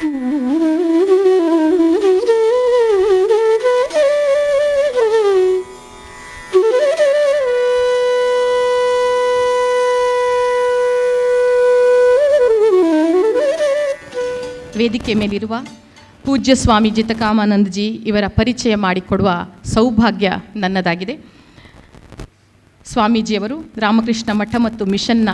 ವೇದಿಕೆ ಮೇಲಿರುವ ಪೂಜ್ಯ ಸ್ವಾಮಿ ಜಿತಕಾಮಾನಂದಜಿ ಇವರ ಪರಿಚಯ ಮಾಡಿಕೊಡುವ ಸೌಭಾಗ್ಯ ನನ್ನದಾಗಿದೆ. ಸ್ವಾಮೀಜಿಯವರು ರಾಮಕೃಷ್ಣ ಮಠ ಮತ್ತು ಮಿಷನ್ನ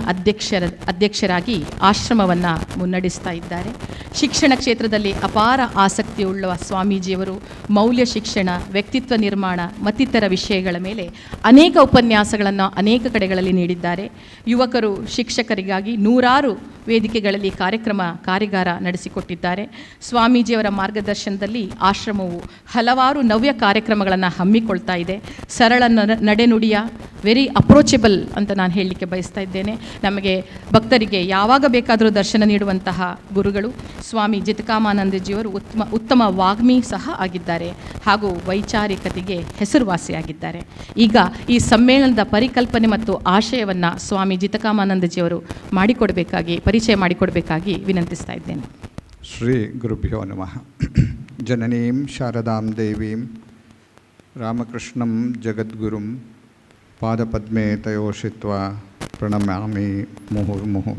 ಅಧ್ಯಕ್ಷರಾಗಿ ಆಶ್ರಮವನ್ನು ಮುನ್ನಡೆಸ್ತಾ ಇದ್ದಾರೆ. ಶಿಕ್ಷಣ ಕ್ಷೇತ್ರದಲ್ಲಿ ಅಪಾರ ಆಸಕ್ತಿಯುಳ್ಳ ಸ್ವಾಮೀಜಿಯವರು ಮೌಲ್ಯ ಶಿಕ್ಷಣ, ವ್ಯಕ್ತಿತ್ವ ನಿರ್ಮಾಣ ಮತ್ತಿತರ ವಿಷಯಗಳ ಮೇಲೆ ಅನೇಕ ಉಪನ್ಯಾಸಗಳನ್ನು ಅನೇಕ ಕಡೆಗಳಲ್ಲಿ ನೀಡಿದ್ದಾರೆ. ಯುವಕರು ಶಿಕ್ಷಕರಿಗಾಗಿ ನೂರಾರು ವೇದಿಕೆಗಳಲ್ಲಿ ಕಾರ್ಯಾಗಾರ ನಡೆಸಿಕೊಟ್ಟಿದ್ದಾರೆ. ಸ್ವಾಮೀಜಿಯವರ ಮಾರ್ಗದರ್ಶನದಲ್ಲಿ ಆಶ್ರಮವು ಹಲವಾರು ನವ್ಯ ಕಾರ್ಯಕ್ರಮಗಳನ್ನು ಹಮ್ಮಿಕೊಳ್ತಾ ಇದೆ. ಸರಳ ನಡೆನುಡಿಯ ವೆರಿ ಅಪ್ರೋಚಬಲ್ ಅಂತ ನಾನು ಹೇಳಲಿಕ್ಕೆ ಬಯಸ್ತಾ ಇದ್ದೇನೆ. ನಮಗೆ ಭಕ್ತರಿಗೆ ಯಾವಾಗ ಬೇಕಾದರೂ ದರ್ಶನ ನೀಡುವಂತಹ ಗುರುಗಳು ಸ್ವಾಮಿ ಜಿತಕಾಮಾನಂದಜಿಯವರು ಉತ್ತಮ ವಾಗ್ಮಿ ಸಹ ಆಗಿದ್ದಾರೆ ಹಾಗೂ ವೈಚಾರಿಕತೆಗೆ ಹೆಸರುವಾಸಿಯಾಗಿದ್ದಾರೆ. ಈಗ ಈ ಸಮ್ಮೇಳನದ ಪರಿಕಲ್ಪನೆ ಮತ್ತು ಆಶಯವನ್ನು ಸ್ವಾಮಿ ಜಿತಕಾಮಾನಂದಜಿಯವರು ಪರಿಚಯ ಮಾಡಿಕೊಡಬೇಕಾಗಿ ವಿನಂತಿಸ್ತಾ ಇದ್ದೇನೆ. ಶ್ರೀ ಗುರುಭ್ಯೋ ನಮಃ. ಜನನೀಂ ಶಾರದಾಂ ದೇವೀಂ ರಾಮಕೃಷ್ಣಂ ಜಗದ್ಗುರುಂ ಪಾದಪದ್ಮೆ ತಯೋಷಿತ್ವ ಪ್ರಣಮ್ಯಾಮಿ ಮುಹುರ್ಮುಹು.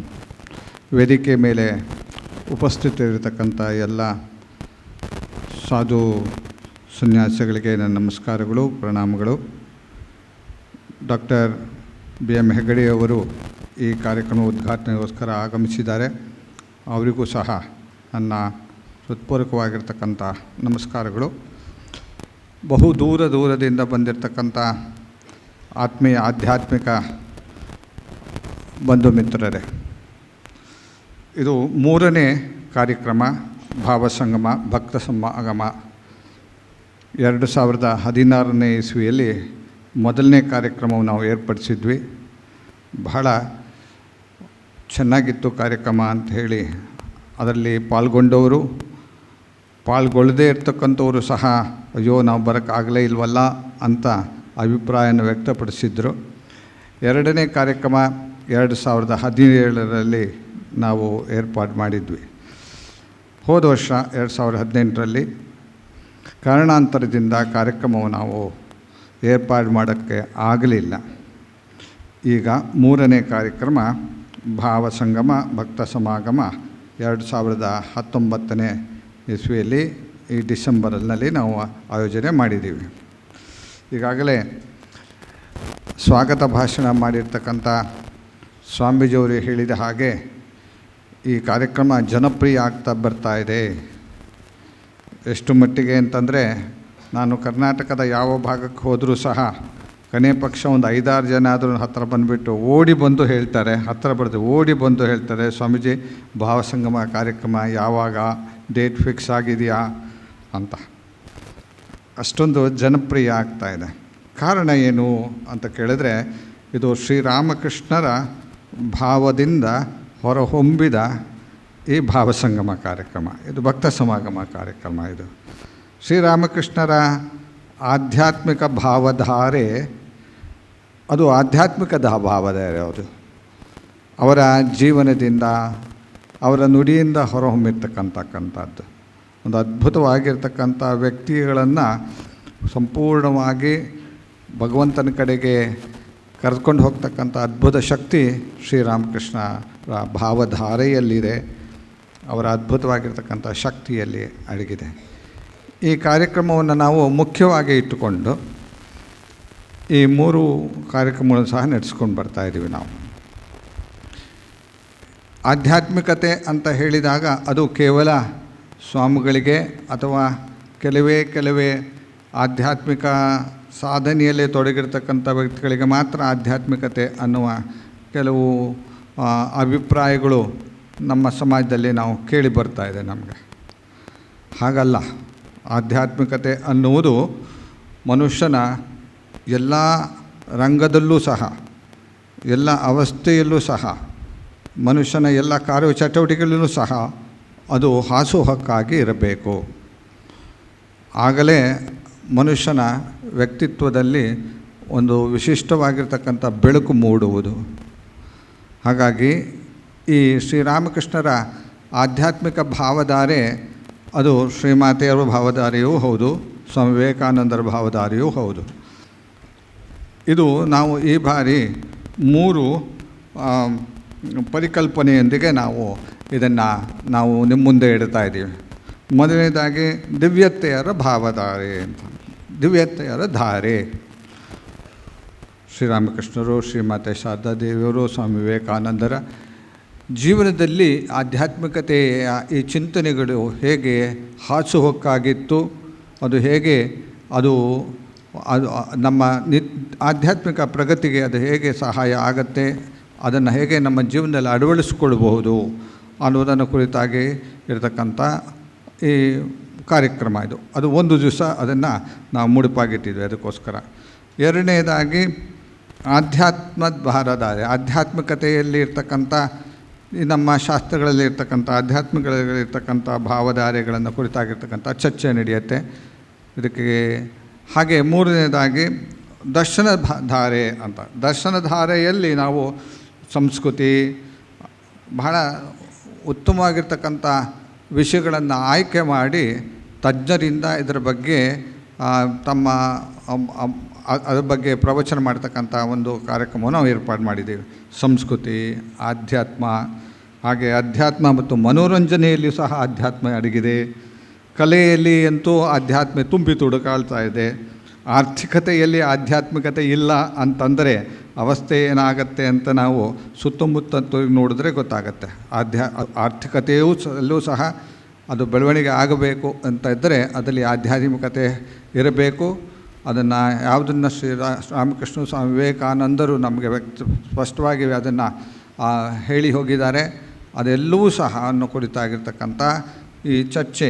ವೇದಿಕೆ ಮೇಲೆ ಉಪಸ್ಥಿತರಿರತಕ್ಕಂಥ ಎಲ್ಲ ಸಾಧು ಸನ್ಯಾಸಿಗಳಿಗೆ ನನ್ನ ನಮಸ್ಕಾರಗಳು, ಪ್ರಣಾಮಗಳು. ಡಾಕ್ಟರ್ BM ಹೆಗಡೆಯವರು ಈ ಕಾರ್ಯಕ್ರಮ ಉದ್ಘಾಟನೆಗೋಸ್ಕರ ಆಗಮಿಸಿದ್ದಾರೆ. ಅವರಿಗೂ ಸಹ ನನ್ನ ಹೃತ್ಪೂರ್ವಕವಾಗಿರ್ತಕ್ಕಂಥ ನಮಸ್ಕಾರಗಳು. ಬಹು ದೂರದಿಂದ ಬಂದಿರತಕ್ಕಂಥ ಆತ್ಮೀಯ ಆಧ್ಯಾತ್ಮಿಕ ಬಂಧು ಮಿತ್ರರೇ, ಇದು 3ನೇ ಕಾರ್ಯಕ್ರಮ ಭಾವಸಂಗಮ ಭಕ್ತ ಸಮಾಗಮ. 2016ನೇ ಇಸ್ವಿಯಲ್ಲಿ ಮೊದಲನೇ ಕಾರ್ಯಕ್ರಮವನ್ನು ನಾವು ಏರ್ಪಡಿಸಿದ್ವಿ. ಬಹಳ ಚೆನ್ನಾಗಿತ್ತು ಕಾರ್ಯಕ್ರಮ ಅಂತ ಹೇಳಿ ಅದರಲ್ಲಿ ಪಾಲ್ಗೊಳ್ಳದೇ ಇರ್ತಕ್ಕಂಥವರು ಸಹ ಅಯ್ಯೋ ನಾವು ಬರೋಕ್ಕಾಗಲೇ ಇಲ್ವಲ್ಲ ಅಂತ ಅಭಿಪ್ರಾಯನ ವ್ಯಕ್ತಪಡಿಸಿದ್ರು. 2ನೇ ಕಾರ್ಯಕ್ರಮ 2017ರಲ್ಲಿ ನಾವು ಏರ್ಪಾಡು ಮಾಡಿದ್ವಿ. ಹೋದ ವರ್ಷ 2018ರಲ್ಲಿ ಕಾರಣಾಂತರದಿಂದ ಕಾರ್ಯಕ್ರಮವು ನಾವು ಏರ್ಪಾಡು ಮಾಡೋಕ್ಕೆ ಆಗಲಿಲ್ಲ. ಈಗ 3ನೇ ಕಾರ್ಯಕ್ರಮ ಭಾವಸಂಗಮ ಭಕ್ತ ಸಮಾಗಮ 2019ನೇ ಇಸ್ವಿಯಲ್ಲಿ ಈ ಡಿಸೆಂಬರ್ನಲ್ಲಿ ನಾವು ಆಯೋಜನೆ ಮಾಡಿದ್ದೀವಿ. ಈಗಾಗಲೇ ಸ್ವಾಗತ ಭಾಷಣ ಮಾಡಿರ್ತಕ್ಕಂಥ ಸ್ವಾಮೀಜಿಯವರು ಹೇಳಿದ ಹಾಗೆ ಈ ಕಾರ್ಯಕ್ರಮ ಜನಪ್ರಿಯ ಆಗ್ತಾ ಬರ್ತಾ ಇದೆ. ಎಷ್ಟು ಮಟ್ಟಿಗೆ ಅಂತಂದರೆ, ನಾನು ಕರ್ನಾಟಕದ ಯಾವ ಭಾಗಕ್ಕೆ ಹೋದರೂ ಸಹ ಕನೇ ಪಕ್ಷ ಒಂದು 5-6 ಜನ ಆದರೂ ಹತ್ತಿರ ಬಂದುಬಿಟ್ಟು ಓಡಿ ಬಂದು ಹೇಳ್ತಾರೆ ಸ್ವಾಮೀಜಿ ಭಾವಸಂಗಮ ಕಾರ್ಯಕ್ರಮ ಯಾವಾಗ, ಡೇಟ್ ಫಿಕ್ಸ್ ಆಗಿದೆಯಾ ಅಂತ. ಅಷ್ಟೊಂದು ಜನಪ್ರಿಯ ಆಗ್ತಾಯಿದೆ. ಕಾರಣ ಏನು ಅಂತ ಕೇಳಿದ್ರೆ, ಇದು ಶ್ರೀರಾಮಕೃಷ್ಣರ ಭಾವದಿಂದ ಹೊರಹೊಮ್ಮಿದ ಈ ಭಾವಸಂಗಮ ಕಾರ್ಯಕ್ರಮ, ಇದು ಭಕ್ತ ಸಮಾಗಮ ಕಾರ್ಯಕ್ರಮ. ಇದು ಶ್ರೀರಾಮಕೃಷ್ಣರ ಆಧ್ಯಾತ್ಮಿಕ ಭಾವಧಾರೆ, ಅದು ಆಧ್ಯಾತ್ಮಿಕ ಭಾವಧಾರೆ. ಅವರ ಜೀವನದಿಂದ, ಅವರ ನುಡಿಯಿಂದ ಹೊರಹೊಮ್ಮಿರ್ತಕ್ಕಂಥದ್ದು ಒಂದು ಅದ್ಭುತವಾಗಿರ್ತಕ್ಕಂಥ ವ್ಯಕ್ತಿಗಳನ್ನು ಸಂಪೂರ್ಣವಾಗಿ ಭಗವಂತನ ಕಡೆಗೆ ಕರೆದುಕೊಂಡು ಹೋಗ್ತಕ್ಕಂಥ ಅದ್ಭುತ ಶಕ್ತಿ ಶ್ರೀರಾಮಕೃಷ್ಣರ ಭಾವಧಾರೆಯಲ್ಲಿದೆ, ಅವರ ಅದ್ಭುತವಾಗಿರ್ತಕ್ಕಂಥ ಶಕ್ತಿಯಲ್ಲಿ ಅಡಗಿದೆ. ಈ ಕಾರ್ಯಕ್ರಮವನ್ನು ನಾವು ಮುಖ್ಯವಾಗಿ ಇಟ್ಟುಕೊಂಡು ಈ 3 ಕಾರ್ಯಕ್ರಮಗಳನ್ನು ಸಹ ನಡೆಸ್ಕೊಂಡು ಬರ್ತಾಯಿದ್ದೀವಿ. ನಾವು ಆಧ್ಯಾತ್ಮಿಕತೆ ಅಂತ ಹೇಳಿದಾಗ ಅದು ಕೇವಲ ಸ್ವಾಮಿಗಳಿಗೆ ಅಥವಾ ಕೆಲವೇ ಆಧ್ಯಾತ್ಮಿಕ ಸಾಧನೆಯಲ್ಲೇ ತೊಡಗಿರ್ತಕ್ಕಂಥ ವ್ಯಕ್ತಿಗಳಿಗೆ ಮಾತ್ರ ಆಧ್ಯಾತ್ಮಿಕತೆ ಅನ್ನುವ ಕೆಲವು ಅಭಿಪ್ರಾಯಗಳು ನಮ್ಮ ಸಮಾಜದಲ್ಲಿ ನಾವು ಕೇಳಿ ಬರ್ತಾಯಿದೆ. ನಮಗೆ ಹಾಗಲ್ಲ. ಆಧ್ಯಾತ್ಮಿಕತೆ ಅನ್ನುವುದು ಮನುಷ್ಯನ ಎಲ್ಲ ರಂಗದಲ್ಲೂ ಸಹ, ಎಲ್ಲ ಅವಸ್ಥೆಯಲ್ಲೂ ಸಹ, ಮನುಷ್ಯನ ಎಲ್ಲ ಕಾರ್ಯಚಟುವಟಿಕೆಗಳಲ್ಲೂ ಸಹ ಅದು ಹಾಸುಹೊಕ್ಕಾಗಿ ಇರಬೇಕು. ಆಗಲೇ ಮನುಷ್ಯನ ವ್ಯಕ್ತಿತ್ವದಲ್ಲಿ ಒಂದು ವಿಶಿಷ್ಟವಾಗಿರ್ತಕ್ಕಂಥ ಬೆಳಕು ಮೂಡುವುದು. ಹಾಗಾಗಿ ಈ ಶ್ರೀರಾಮಕೃಷ್ಣರ ಆಧ್ಯಾತ್ಮಿಕ ಭಾವಧಾರೆ ಅದು ಶ್ರೀಮಾತೆಯವರ ಭಾವಧಾರೆಯೂ ಹೌದು, ಸ್ವಾಮಿ ವಿವೇಕಾನಂದರ ಭಾವಧಾರೆಯೂ ಹೌದು. ಇದು ನಾವು ಈ ಬಾರಿ 3 ಪರಿಕಲ್ಪನೆಯೊಂದಿಗೆ ಇದನ್ನು ನಾವು ನಿಮ್ಮ ಮುಂದೆ ಇಡ್ತಾ ಇದ್ದೀವಿ. ಮೊದಲನೇದಾಗಿ ದಿವ್ಯತೆಯರ ಭಾವಧಾರೆ ಅಂತ. ದಿವ್ಯತೆಯರ ಧಾರೆ ಶ್ರೀರಾಮಕೃಷ್ಣರು, ಶ್ರೀಮಾತೆ ಶಾರದಾ ದೇವಿಯವರು, ಸ್ವಾಮಿ ವಿವೇಕಾನಂದರ ಜೀವನದಲ್ಲಿ ಆಧ್ಯಾತ್ಮಿಕತೆಯ ಈ ಚಿಂತನೆಗಳು ಹೇಗೆ ಹಾಸುಹೊಕ್ಕಾಗಿತ್ತು, ಅದು ಹೇಗೆ ಅದು ನಮ್ಮ ಆಧ್ಯಾತ್ಮಿಕ ಪ್ರಗತಿಗೆ ಅದು ಹೇಗೆ ಸಹಾಯ ಆಗುತ್ತೆ, ಅದನ್ನು ಹೇಗೆ ನಮ್ಮ ಜೀವನದಲ್ಲಿ ಅಳವಡಿಸ್ಕೊಳ್ಬಹುದು ಅನ್ನೋದನ್ನು ಕುರಿತಾಗಿ ಇರತಕ್ಕಂಥ ಈ ಕಾರ್ಯಕ್ರಮ ಇದು. ಅದು 1 ದಿವಸ ಅದನ್ನು ನಾವು ಮುಡುಪಾಗಿಟ್ಟಿದ್ವಿ ಅದಕ್ಕೋಸ್ಕರ. ಎರಡನೇದಾಗಿ ಆಧ್ಯಾತ್ಮದ ಭಾರಧಾರೆ, ಆಧ್ಯಾತ್ಮಿಕತೆಯಲ್ಲಿ ಇರ್ತಕ್ಕಂಥ ನಮ್ಮ ಶಾಸ್ತ್ರಗಳಲ್ಲಿ ಇರ್ತಕ್ಕಂಥ ಆಧ್ಯಾತ್ಮಿಕಗಳಿರ್ತಕ್ಕಂಥ ಭಾವಧಾರೆಗಳನ್ನು ಕುರಿತಾಗಿರ್ತಕ್ಕಂಥ ಚರ್ಚೆ ನಡೆಯುತ್ತೆ ಇದಕ್ಕೆ. ಹಾಗೆ ಮೂರನೇದಾಗಿ ದರ್ಶನ ಧಾರೆ ಅಂತ. ದರ್ಶನ ಧಾರೆಯಲ್ಲಿ ನಾವು ಸಂಸ್ಕೃತಿ ಬಹಳ ಉತ್ತಮವಾಗಿರ್ತಕ್ಕಂಥ ವಿಷಯಗಳನ್ನು ಆಯ್ಕೆ ಮಾಡಿ ತಜ್ಞರಿಂದ ಇದರ ಬಗ್ಗೆ ಅದ್ರ ಬಗ್ಗೆ ಪ್ರವಚನ ಮಾಡ್ತಕ್ಕಂಥ ಒಂದು ಕಾರ್ಯಕ್ರಮವನ್ನು ನಾವು ಏರ್ಪಾಡು ಮಾಡಿದ್ದೀವಿ. ಸಂಸ್ಕೃತಿ, ಆಧ್ಯಾತ್ಮ, ಹಾಗೆ ಅಧ್ಯಾತ್ಮ ಮತ್ತು ಮನೋರಂಜನೆಯಲ್ಲಿಯೂ ಸಹ ಅಧ್ಯಾತ್ಮ ಅಡಗಿದೆ. ಕಲೆಯಲ್ಲಿ ಅಂತೂ ಆಧ್ಯಾತ್ಮ ತುಂಬಿ ತುಡುಕಾಳ್ತಾ ಇದೆ. ಆರ್ಥಿಕತೆಯಲ್ಲಿ ಆಧ್ಯಾತ್ಮಿಕತೆ ಇಲ್ಲ ಅಂತಂದರೆ ಅವಸ್ಥೆ ಏನಾಗತ್ತೆ ಅಂತ ನಾವು ಸುತ್ತಮುತ್ತ ನೋಡಿದ್ರೆ ಗೊತ್ತಾಗತ್ತೆ. ಆರ್ಥಿಕತೆಯೂ ಅಲ್ಲೂ ಸಹ ಅದು ಬೆಳವಣಿಗೆ ಆಗಬೇಕು ಅಂತ ಇದ್ದರೆ ಅದರಲ್ಲಿ ಆಧ್ಯಾತ್ಮಿಕತೆ ಇರಬೇಕು. ಅದನ್ನು ಯಾವುದನ್ನು ಶ್ರೀರಾಮಕೃಷ್ಣ ಸ್ವಾಮಿ ವಿವೇಕಾನಂದರು ನಮಗೆ ಸ್ಪಷ್ಟವಾಗಿ ಅದನ್ನು ಹೇಳಿ ಹೋಗಿದ್ದಾರೆ. ಅದೆಲ್ಲವೂ ಸಹ ಅನ್ನೋ ಕುರಿತಾಗಿರ್ತಕ್ಕಂಥ ಈ ಚರ್ಚೆ,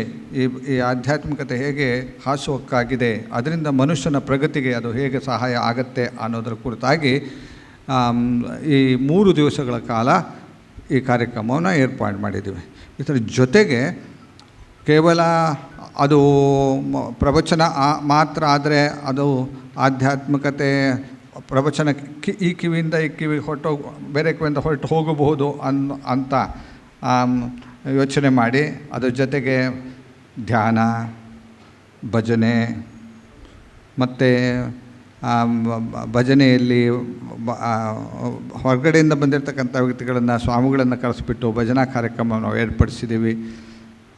ಈ ಆಧ್ಯಾತ್ಮಿಕತೆ ಹೇಗೆ ಹಾಸುಹೊಕ್ಕಾಗಿದೆ, ಅದರಿಂದ ಮನುಷ್ಯನ ಪ್ರಗತಿಗೆ ಅದು ಹೇಗೆ ಸಹಾಯ ಆಗುತ್ತೆ ಅನ್ನೋದರ ಕುರಿತಾಗಿ ಈ 3 ದಿವಸಗಳ ಕಾಲ ಈ ಕಾರ್ಯಕ್ರಮವನ್ನು ಏರ್ಪಾಡು ಮಾಡಿದ್ದೀವಿ. ಇದರ ಜೊತೆಗೆ ಕೇವಲ ಅದು ಪ್ರವಚನ ಮಾತ್ರ ಆದರೆ ಅದು ಆಧ್ಯಾತ್ಮಿಕತೆ ಪ್ರವಚನ ಈ ಕಿವಿಯಿಂದ ಈ ಕಿವಿ ಬೇರೆ ಕಿವಿಯಿಂದ ಹೊರಟು ಹೋಗಬಹುದು ಅಂತ ಯೋಚನೆ ಮಾಡಿ ಅದ್ರ ಜೊತೆಗೆ ಧ್ಯಾನ, ಭಜನೆ ಮತ್ತು ಭಜನೆಯಲ್ಲಿ ಹೊರಗಡೆಯಿಂದ ಬಂದಿರತಕ್ಕಂಥ ವ್ಯಕ್ತಿಗಳನ್ನು, ಸ್ವಾಮಿಗಳನ್ನು ಕರೆಸಿಬಿಟ್ಟು ಭಜನಾ ಕಾರ್ಯಕ್ರಮ ನಾವು ಏರ್ಪಡಿಸಿದ್ದೀವಿ.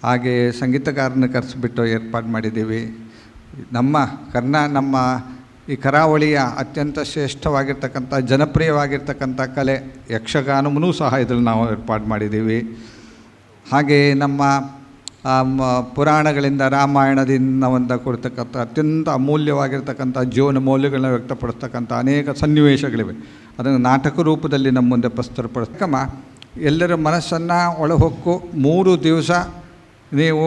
ಹಾಗೆ ಸಂಗೀತಗಾರನ ಕರೆಸಿಬಿಟ್ಟು ಏರ್ಪಾಡು ಮಾಡಿದ್ದೀವಿ. ನಮ್ಮ ಈ ಕರಾವಳಿಯ ಅತ್ಯಂತ ಶ್ರೇಷ್ಠವಾಗಿರ್ತಕ್ಕಂಥ ಜನಪ್ರಿಯವಾಗಿರ್ತಕ್ಕಂಥ ಕಲೆ ಯಕ್ಷಗಾನವೂ ಸಹ ಇದರಲ್ಲಿ ನಾವು ಏರ್ಪಾಡು ಮಾಡಿದ್ದೀವಿ. ಹಾಗೆ ನಮ್ಮ ಪುರಾಣಗಳಿಂದ, ರಾಮಾಯಣದಿಂದ ಕುರಿತಕ್ಕಂಥ ಅತ್ಯಂತ ಅಮೂಲ್ಯವಾಗಿರ್ತಕ್ಕಂಥ ಜೀವನ ಮೌಲ್ಯಗಳನ್ನ ವ್ಯಕ್ತಪಡಿಸ್ತಕ್ಕಂಥ ಅನೇಕ ಸನ್ನಿವೇಶಗಳಿವೆ. ಅದನ್ನು ನಾಟಕ ರೂಪದಲ್ಲಿ ನಮ್ಮ ಮುಂದೆ ಪ್ರಸ್ತುತಪಡಿಸ್ತಕ್ಕಮ ಎಲ್ಲರ ಮನಸ್ಸನ್ನು ಒಳಹೊಕ್ಕು 3 ದಿವಸ ನೀವು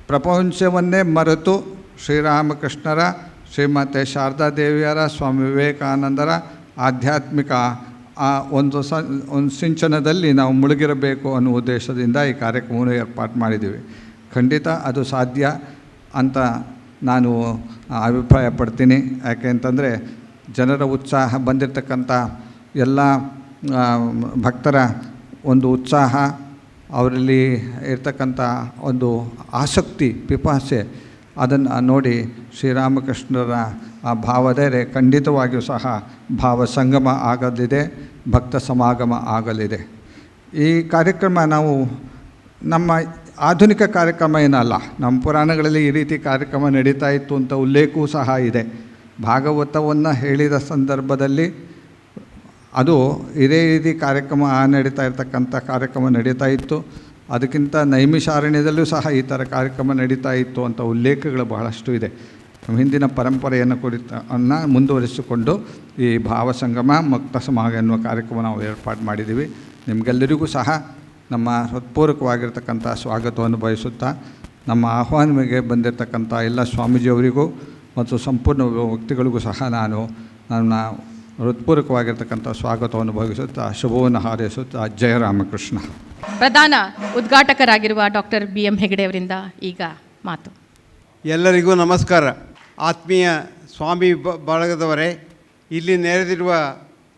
ಪ್ರಪಂಚವನ್ನೇ ಮರೆತು ಶ್ರೀರಾಮಕೃಷ್ಣರ, ಶ್ರೀಮಾತೆ ಶಾರದಾ ದೇವಿಯರ, ಸ್ವಾಮಿ ವಿವೇಕಾನಂದರ ಆಧ್ಯಾತ್ಮಿಕ ಒಂದು ಸಿಂಚನದಲ್ಲಿ ನಾವು ಮುಳುಗಿರಬೇಕು ಅನ್ನೋ ಉದ್ದೇಶದಿಂದ ಈ ಕಾರ್ಯಕ್ರಮವನ್ನು ಏರ್ಪಾಡು ಮಾಡಿದ್ದೀವಿ. ಖಂಡಿತ ಅದು ಸಾಧ್ಯ ಅಂತ ನಾನು ಅಭಿಪ್ರಾಯ ಪಡ್ತೀನಿ. ಯಾಕೆ ಅಂತಂದರೆ ಜನರ ಉತ್ಸಾಹ, ಬಂದಿರತಕ್ಕಂಥ ಎಲ್ಲ ಭಕ್ತರ ಒಂದು ಉತ್ಸಾಹ, ಅವರಲ್ಲಿ ಇರ್ತಕ್ಕಂಥ ಒಂದು ಆಸಕ್ತಿ, ಪಿಪಾಸೆ, ಅದನ್ನು ನೋಡಿ ಶ್ರೀರಾಮಕೃಷ್ಣರ ಆ ಭಾವಧಾರೆ ಖಂಡಿತವಾಗಿಯೂ ಸಹ ಭಾವ ಸಂಗಮ ಆಗಲಿದೆ, ಭಕ್ತ ಸಮಾಗಮ ಆಗಲಿದೆ. ಈ ಕಾರ್ಯಕ್ರಮ ನಾವು ನಮ್ಮ ಆಧುನಿಕ ಕಾರ್ಯಕ್ರಮ ಏನಲ್ಲ. ನಮ್ಮ ಪುರಾಣಗಳಲ್ಲಿ ಈ ರೀತಿ ಕಾರ್ಯಕ್ರಮ ನಡೀತಾ ಇತ್ತು ಅಂತ ಉಲ್ಲೇಖವೂ ಸಹ ಇದೆ. ಭಾಗವತವನ್ನು ಹೇಳಿದ ಸಂದರ್ಭದಲ್ಲಿ ಅದು ಇದೇ ರೀತಿ ಕಾರ್ಯಕ್ರಮ ನಡೀತಾ ಇರ್ತಕ್ಕಂಥ ಕಾರ್ಯಕ್ರಮ ನಡೀತಾ ಇತ್ತು. ಅದಕ್ಕಿಂತ ನೈಮಿಷಾರಣ್ಯದಲ್ಲೂ ಸಹ ಈ ಥರ ಕಾರ್ಯಕ್ರಮ ನಡೀತಾ ಇತ್ತು ಅಂತ ಉಲ್ಲೇಖಗಳು ಬಹಳಷ್ಟು ಇದೆ. ನಮ್ಮ ಹಿಂದಿನ ಪರಂಪರೆಯನ್ನು ಮುಂದುವರಿಸಿಕೊಂಡು ಈ ಭಾವಸಂಗಮ ಮುಕ್ತ ಸಮಾಗ ಎನ್ನುವ ಕಾರ್ಯಕ್ರಮ ನಾವು ಏರ್ಪಾಡು ಮಾಡಿದ್ದೀವಿ. ನಿಮಗೆಲ್ಲರಿಗೂ ಸಹ ನಮ್ಮ ಹೃತ್ಪೂರ್ವಕವಾಗಿರ್ತಕ್ಕಂಥ ಸ್ವಾಗತವನ್ನು ಬಯಸುತ್ತಾ, ನಮ್ಮ ಆಹ್ವಾನಕ್ಕೆ ಬಂದಿರತಕ್ಕಂಥ ಎಲ್ಲ ಸ್ವಾಮೀಜಿಯವರಿಗೂ ಮತ್ತು ಸಂಪೂರ್ಣ ವ್ಯಕ್ತಿಗಳಿಗೂ ಸಹ ನನ್ನ ಹೃತ್ಪೂರ್ವಕವಾಗಿರ್ತಕ್ಕಂಥ ಸ್ವಾಗತವನ್ನು ಬಯಸುತ್ತಾ, ಶುಭವನ್ನು ಹಾರೈಸುತ್ತಾ, ಜಯ ರಾಮಕೃಷ್ಣ. ಪ್ರಧಾನ ಉದ್ಘಾಟಕರಾಗಿರುವ ಡಾಕ್ಟರ್ BM ಹೆಗಡೆ ಅವರಿಂದ ಈಗ ಮಾತು. ಎಲ್ಲರಿಗೂ ನಮಸ್ಕಾರ. ಆತ್ಮೀಯ ಸ್ವಾಮಿ ಬಳಗದವರೇ, ಇಲ್ಲಿ ನೆರೆದಿರುವ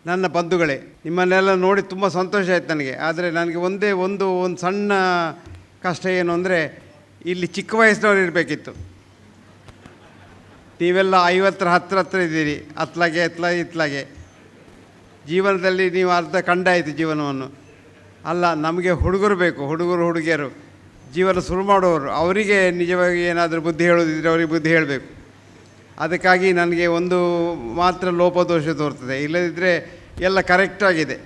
ನನ್ನ ಬಂಧುಗಳೇ, ನಿಮ್ಮನ್ನೆಲ್ಲ ನೋಡಿ ತುಂಬ ಸಂತೋಷ ಆಯ್ತು ನನಗೆ. ಆದರೆ ನನಗೆ ಒಂದು ಸಣ್ಣ ಕಷ್ಟ ಏನು ಅಂದರೆ, ಇಲ್ಲಿ ಚಿಕ್ಕ ವಯಸ್ಸಿನವ್ರು ಇರಬೇಕಿತ್ತು. ನೀವೆಲ್ಲ 50 ಹತ್ರ ಇದ್ದೀರಿ, ಇತ್ಲಾಗೆ ಜೀವನದಲ್ಲಿ ನೀವು ಅರ್ಧ ಕಂಡಾಯಿತು ಜೀವನವನ್ನು. ಅಲ್ಲ, ನಮಗೆ ಹುಡುಗರು ಬೇಕು, ಹುಡುಗಿಯರು ಜೀವನ ಶುರು ಮಾಡುವವರು. ಅವರಿಗೆ ನಿಜವಾಗಿ ಏನಾದರೂ ಬುದ್ಧಿ ಹೇಳೋದಿದ್ರೆ ಅವರಿಗೆ ಬುದ್ಧಿ ಹೇಳಬೇಕು. ಅದಕ್ಕಾಗಿ ನನಗೆ ಒಂದು ಮಾತ್ರ ಲೋಪದೋಷ ತೋರ್ತದೆ, ಇಲ್ಲದಿದ್ದರೆ ಎಲ್ಲ ಕರೆಕ್ಟಾಗಿದೆ.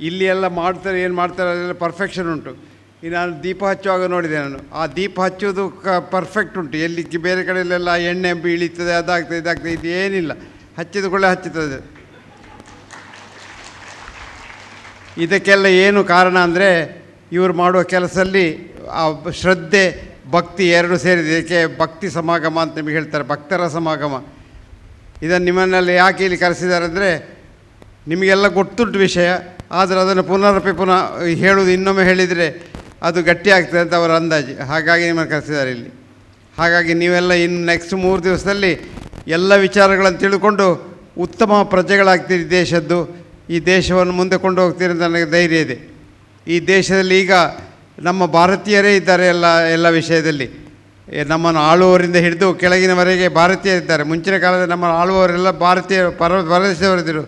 ಇಲ್ಲಿ ಎಲ್ಲ ಮಾಡ್ತಾರೆ, ಏನು ಮಾಡ್ತಾರೆ ಅದೆಲ್ಲ ಪರ್ಫೆಕ್ಷನ್ ಉಂಟು. ನಾನು ದೀಪ ಹಚ್ಚುವಾಗ ನೋಡಿದೆ, ನಾನು ಆ ದೀಪ ಹಚ್ಚೋದು ಪರ್ಫೆಕ್ಟ್ ಉಂಟು. ಎಲ್ಲಿ ಬೇರೆ ಕಡೆಯಲ್ಲೆಲ್ಲ ಎಣ್ಣೆ ಬೀಳಿತದೆ, ಅದಾಗ್ತದೆ ಇದಾಗ್ತದೆ, ಇದು ಏನಿಲ್ಲ, ಹಚ್ಚಿದ ಕೂಡಲೇ ಹಚ್ಚುತ್ತದೆ. ಇದಕ್ಕೆಲ್ಲ ಏನು ಕಾರಣ ಅಂದರೆ, ಇವರು ಮಾಡುವ ಕೆಲಸದಲ್ಲಿ ಆ ಶ್ರದ್ಧೆ ಭಕ್ತಿ ಎರಡು ಸೇರಿದೆ. ಇದಕ್ಕೆ ಭಕ್ತಿ ಸಮಾಗಮ ಅಂತ ನಿಮಗೆ ಹೇಳ್ತಾರೆ, ಭಕ್ತರ ಸಮಾಗಮ. ಇದನ್ನು ನಿಮ್ಮನ್ನೆಲ್ಲ ಯಾಕೆ ಇಲ್ಲಿ ಕರೆಸಿದ್ದಾರೆ ಅಂದರೆ, ನಿಮಗೆಲ್ಲ ಗೊತ್ತುಂಟು ವಿಷಯ, ಆದರೆ ಅದನ್ನು ಪುನಃ ಹೇಳೋದು ಇನ್ನೊಮ್ಮೆ ಹೇಳಿದರೆ ಅದು ಗಟ್ಟಿ ಆಗ್ತದೆ ಅಂತ ಅವರ ಅಂದಾಜು. ಹಾಗಾಗಿ ನಿಮ್ಮನ್ನು ಕರೆಸಿದ್ದಾರೆ ಇಲ್ಲಿ. ಹಾಗಾಗಿ ನೀವೆಲ್ಲ ಇನ್ನು ನೆಕ್ಸ್ಟ್ 3 ದಿವಸದಲ್ಲಿ ಎಲ್ಲ ವಿಚಾರಗಳನ್ನು ತಿಳ್ಕೊಂಡು ಉತ್ತಮ ಪ್ರಜೆಗಳಾಗ್ತೀರಿ ದೇಶದ್ದು. ಈ ದೇಶವನ್ನು ಮುಂದೆ ಕೊಂಡು ಹೋಗ್ತೀರಿ ಅಂತ ನನಗೆ ಧೈರ್ಯ ಇದೆ. ಈ ದೇಶದಲ್ಲಿ ಈಗ ನಮ್ಮ ಭಾರತೀಯರೇ ಇದ್ದಾರೆ ಎಲ್ಲ ವಿಷಯದಲ್ಲಿ. ನಮ್ಮನ್ನು ಆಳುವವರಿಂದ ಹಿಡಿದು ಕೆಳಗಿನವರೆಗೆ ಭಾರತೀಯರಿದ್ದಾರೆ. ಮುಂಚಿನ ಕಾಲದಲ್ಲಿ ನಮ್ಮನ್ನು ಆಳುವವರೆಲ್ಲ ಭಾರತೀಯ ಪರದೇಶದವರಿದ್ದರು.